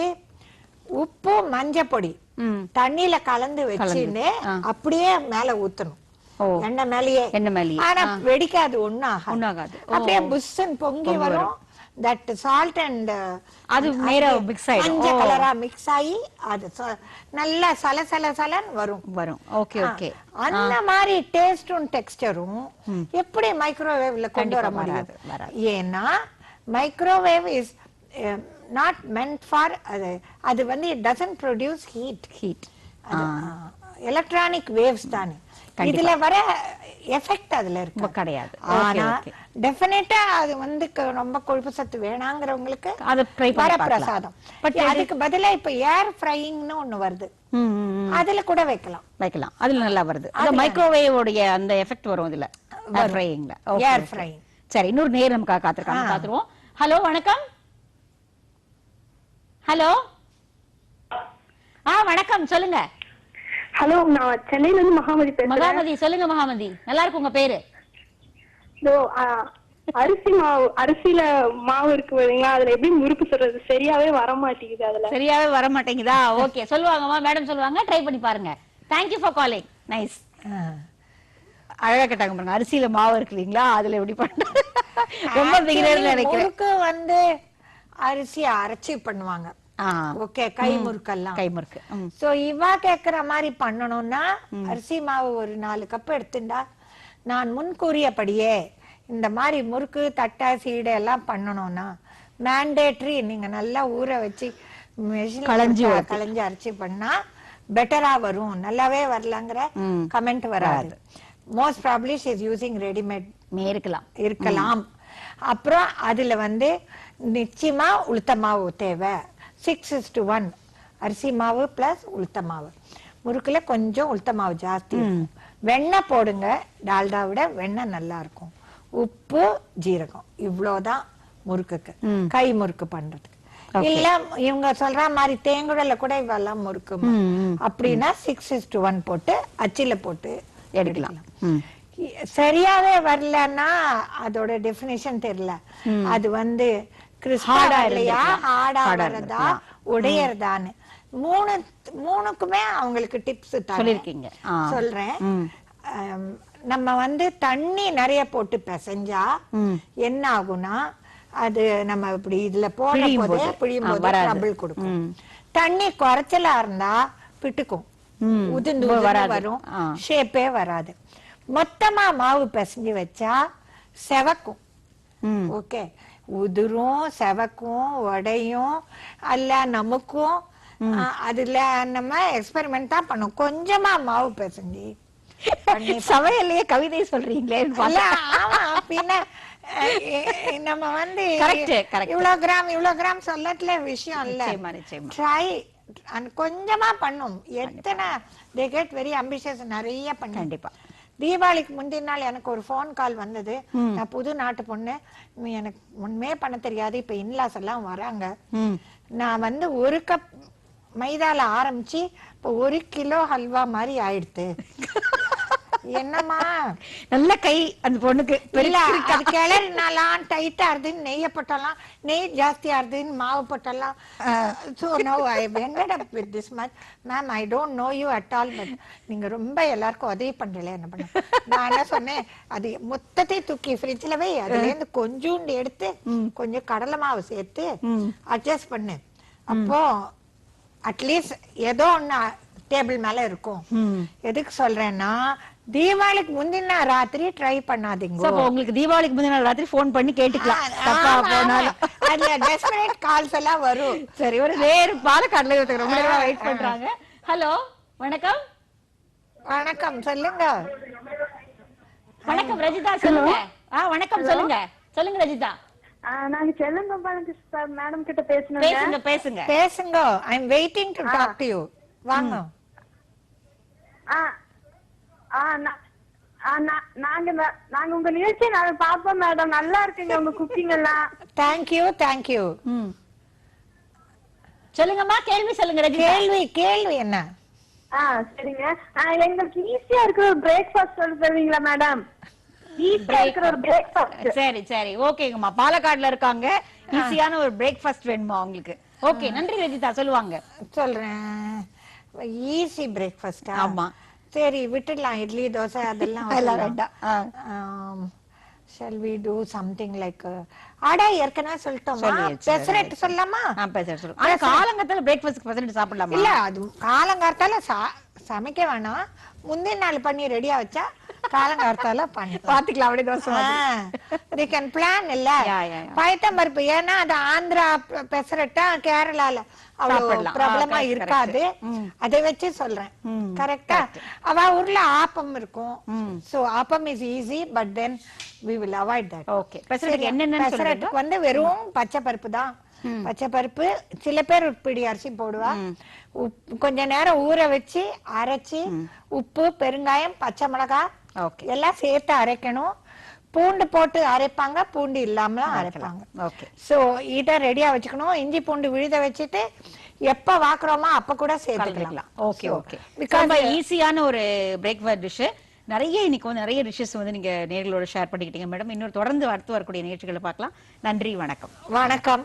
உப்பு மஞ்சள் பொடி தண்ணியில கலந்து வச்சுன்னு அப்படியே மேல ஊத்தணும். எண்ணெய் மேலேயே, ஆனா வெடிக்காது, ஒண்ணும் ஆகாது. அப்படியே புஷ்ன்னு பொங்கி வரும். தட் சால்ட் அண்ட் அது நேரா மிக்ஸ் ஆயி மஞ்சள் கலரா மிக்ஸ் ஆகி அது நல்லா சலசலன்னு வரும். Okay, okay. அந்த மாதிரி டேஸ்டும் டெக்ஸ்டரும் எப்படி மைக்ரோவேவ்ல கொண்டு வர முடியாது? ஏன்னா microwave is not meant for அது வந்து it doesn't produce heat. Electronic waves தானே, இதுல வர எஃபெக்ட் அதுல இருக்கு கிடையாது. ஆனா டெஃபினட்டா அது வந்து ரொம்ப கொழுப்பு சத்து வேணாங்கிறவங்களுக்கு அது வர பிரசாதம். பட் அதுக்கு பதிலா இப்ப ஏர் ஃப்ரையிங்னு ஒண்ணு வருது, அதுல கூட வைக்கலாம். அதுல நல்லா வருது. அந்த மைக்ரோவேவ் உடைய அந்த எஃபெக்ட் வரும் இதுல, ஏர் ஃப்ரையிங்ல. ஏர் ஃப்ரையிங். சரி, இன்னொரு நேரம் நமக்கு காத்துருவோம். ஹலோ, வணக்கம். ஹலோ, வணக்கம், சொல்லுங்க. ஹலோ, நான் சென்னையில இருந்து மகாமதி பேசுறேன். மகாமதி, சொல்லுங்க மகாமதி. நல்லா இருக்கு உங்க பேரு? அரிசியில மாவு இருக்கு பாத்தீங்களா, அதுல எப்படி முறுக்கு சொல்றது சரியாவே வர மாட்டேங்குது. அதுல சரியாவே வர மாட்டேங்குதா? ஓகே, சொல்லுவாங்கம்மா, மேடம் சொல்லுவாங்க, ட்ரை பண்ணி பாருங்க. Thank you for calling. நைஸ். அழகா கேட்டாங்க பாருங்க, அரிசியில மாவு இருக்கு இல்லீங்களா, அதுல எப்படி பண்றது? ரொம்ப பிகினர்னு நினைக்கிறேன். முறுக்கு வந்து அரிசி அரைச்சி பண்ணுவாங்க. ஓகே, கை முறுக்கு. சோ இவா கேக்குற மாதிரி பண்ணணும்னா அரிசி மாவு ஒரு 4 கப் எடுத்துட்டா, நான் முன்கூறியபடியே இந்த மாதிரி முறுக்கு தட்டை சீடை எல்லாம் பண்ணணும்னா மேண்டேட்ரி நீங்க நல்லா ஊற வச்சு களைஞ்சி அரைச்சி பண்ணா பெட்டரா வரும். நல்லாவே வரலங்கிற கமெண்ட் வராது. Most probably she is using readymade இருக்கலாம். அப்புறம் அதுல வந்து நிச்சயமா உளுத்த மாவு தேவை. 6:1 அரிசி மாவு பிளஸ் உளுத்த மாவு. முறுக்குல கொஞ்சம் உளுத்த மாவு ஜாஸ்தி. வெண்ணெய் போடுங்க, டால்டா விட வெண்ணெய் நல்லா இருக்கும். உப்பு, ஜீரகம், இவ்வளவுதான் முறுக்குக்கு, கை முறுக்கு பண்றதுக்கு. இல்ல இவங்க சொல்ற மாதிரி தேங்குடல கூட இவெல்லாம் முறுக்கு அப்படின்னா 6:1 போட்டு அச்சில போட்டு எடுக்கலாம். சரியாவே வரலன்னா அதோட டெபினிஷன் தெரியல. அது வந்து ஹார்டா உடையறதான்னு மூணுக்குமே அவங்களுக்கு டிப்ஸ் சொல்லிருக்கீங்க. சொல்றேன். நம்ம வந்து தண்ணி நிறைய போட்டு பிசைஞ்சா என்ன ஆகும்னா, அது நம்ம இப்படி இதுல போடும் போது பிழியும் போது ட்ரபிள் கொடுக்கும். தண்ணி குறைச்சலா இருந்தா பிட்டுக்கும், உதிர்ந்து வரும், ஷேப்பே வராது. மொத்தமா மாவு பிசைஞ்சு வச்சா செவக்கும். ஓகே, உதிரும், செவக்கும், உடையும், அல்ல நமக்கும். அதுல நம்ம எக்ஸ்பெரிமெண்ட் தான் பண்ணும். கொஞ்சமா மாவு பிசைஞ்சு சமையலையே கவிதை சொல்றீங்களே. பின்ன நம்ம வந்து இவ்வளவு கிராம் சொல்லத்துல விஷயம் இல்ல. ட்ரை கொஞ்சமா பண்ணும். எத்தனை they get very ambitious, நிறைய பண்ணு. கண்டிப்பா. தீபாவளிக்கு முந்தின நாள் எனக்கு ஒரு ஃபோன் கால் வந்தது. நான் புது நாட்டு பொண்ணு, எனக்கு ஒண்ணுமே பண்ண தெரியாது, இப்ப இன்லாஸ் எல்லாம் வராங்க. நான் வந்து 1 கப் மைதால ஆரம்பிச்சு இப்ப 1 கிலோ ஹல்வா மாதிரி ஆயிடுத்து. என்னம்மா நல்ல கை அந்த பொண்ணுக்கு. இல்ல அது கிளறினாலாம் டைட்டா இருதுன்னு நெய்ய போட்டலாம், நெய் ஜாஸ்தியா இருதுன்னு மாவு போட்டலாம். So now I ended up with this much. Ma'am, I don't know you at all, but நீங்க ரொம்ப எல்லாருக்கும் உதவி பண்றீங்களே, என்ன பண்ண. நான் என்ன சொன்னேன், அது மொத்தத்தை தூக்கி ஃப்ரிட்ஜ்ல வை, அதுல இருந்து கொஞ்சோண்டு எடுத்து கொஞ்சம் கடலை மாவு சேர்த்து அட்ஜஸ்ட் பண்ணு. அப்போ அட்லீஸ்ட் ஏதோ ஒண்ணு டேபிள் மேல இருக்கும். எதுக்கு சொல்றேன்னா, தீபாவளிக்கு முந்தின ராத்திரி ட்ரை பண்ணாதீங்க. உங்களுக்கு தீபாவளிக்கு முந்தின ராத்திரி போன் பண்ணி கேட்டுக்கலாம். அதுல டெஸ்பரேட் கால்ஸ் எல்லாம் வரும். சரி, ஒரு வேறு பாலக்காடுல ரொம்ப நேரமா வெயிட் பண்றாங்க. ஹலோ, வணக்கம். வணக்கம், சொல்லுங்க. வணக்கம் ரஜிதா, சொல்லுங்க. வணக்கம், சொல்லுங்க சொல்லுங்க ரஜிதா. நாங்க செல்லுங்க மேடம் கிட்ட பேசணும். பேசுங்க பேசுங்க பேசுங்க. I am waiting to talk to you. வாங்க. நாங்க உங்க நிகழ்ச்சியை நாங்க பாப்போம் மேடம். நல்லா இருக்குங்க உங்க குக்கிங் எல்லாம். Thank you thank you. சொல்லுங்கம்மா, கேள்வி சொல்லுங்க ரஜிதா. கேள்வி என்ன? சரிங்க, எங்களுக்கு ஈஸியா இருக்கிற ஒரு பிரேக்ஃபாஸ்ட் சொல்லி தருவீங்களா மேடம்? ஈஸியா இருக்கிற ஒரு பிரேக்ஃபாஸ்ட். சரி சரி, ஓகேங்கம்மா. பாலக்காடுல இருக்காங்க, ஈஸியான ஒரு பிரேக்ஃபாஸ்ட் வேணுமா உங்களுக்கு? ஓகே, நன்றி ரஜிதா. சொல்லுவாங்க. சொல்றேன். Easy breakfast. ஆமா, சரி விட்டுடலாம். இட்லி தோசை அதெல்லாம் வேண்டாம். Shall we do something like அடை ஏற்கனவே சொல்லிட்டோம். பெசரட் சொல்லலாமா? பெசரட் சொல்லுங்க. ஆனா காலங்கத்தால பிரேக்ஃபாஸ்ட்க்கு பெசரட் சாப்பிடலாமா? இல்ல, அது காலங்காத்தால சமைக்க வேணாம், முந்தின நாள் பண்ணி ரெடியா வச்சா காலங்காத்தால பண்ணி பாத்துக்கலாம். அப்படியே தோசை they can plan இல்ல. பயத்தம் பருப்பு, ஏன்னா அது ஆந்திரா பெசரட்டா கேரளால அவ்வளவு பிரபலமா இருக்காது. அதை வச்சு சொல்றேன். கரெக்டா? அவ ஊர்ல ஆப்பம் இருக்கும். So appam is easy, but then we will avoid that. Okay, பெசரட்டுக்கு என்னென்ன சொல்றீங்க? பெசரட்டுக்கு வந்து வெறும் பச்சை பருப்பு தான். பச்சை பருப்பு, சில பேர் பிடி அரிசி போடுவா. கொஞ்ச நேரம் ஊற வச்சு அரைச்சி உப்பு, பெருங்காயம், பச்சை மிளகாய் எல்லாம் சேர்த்து அரைக்கணும். பூண்டு போட்டு அரைப்பாங்க, பூண்டு இல்லாம அரைப்பாங்க. சோ இத ரெடியா வச்சுக்கணும். இஞ்சி பூண்டு விழுத வச்சுட்டு எப்ப வாக்குறோமோ அப்ப கூட சேர்த்துக்கலாம். ஓகே ஓகே, ரொம்ப ஈஸியான ஒரு பிரேக்ஃபாஸ்ட் டிஷ். நிறைய இன்னைக்கு வந்து நிறைய டிஷஸ் வந்து நீங்க நேர்களோட ஷேர் பண்ணிக்கிட்டீங்க மேடம். இன்னொரு தொடர்ந்து அடுத்து வரக்கூடிய நிகழ்ச்சிகளை பார்க்கலாம். நன்றி, வணக்கம். வணக்கம்.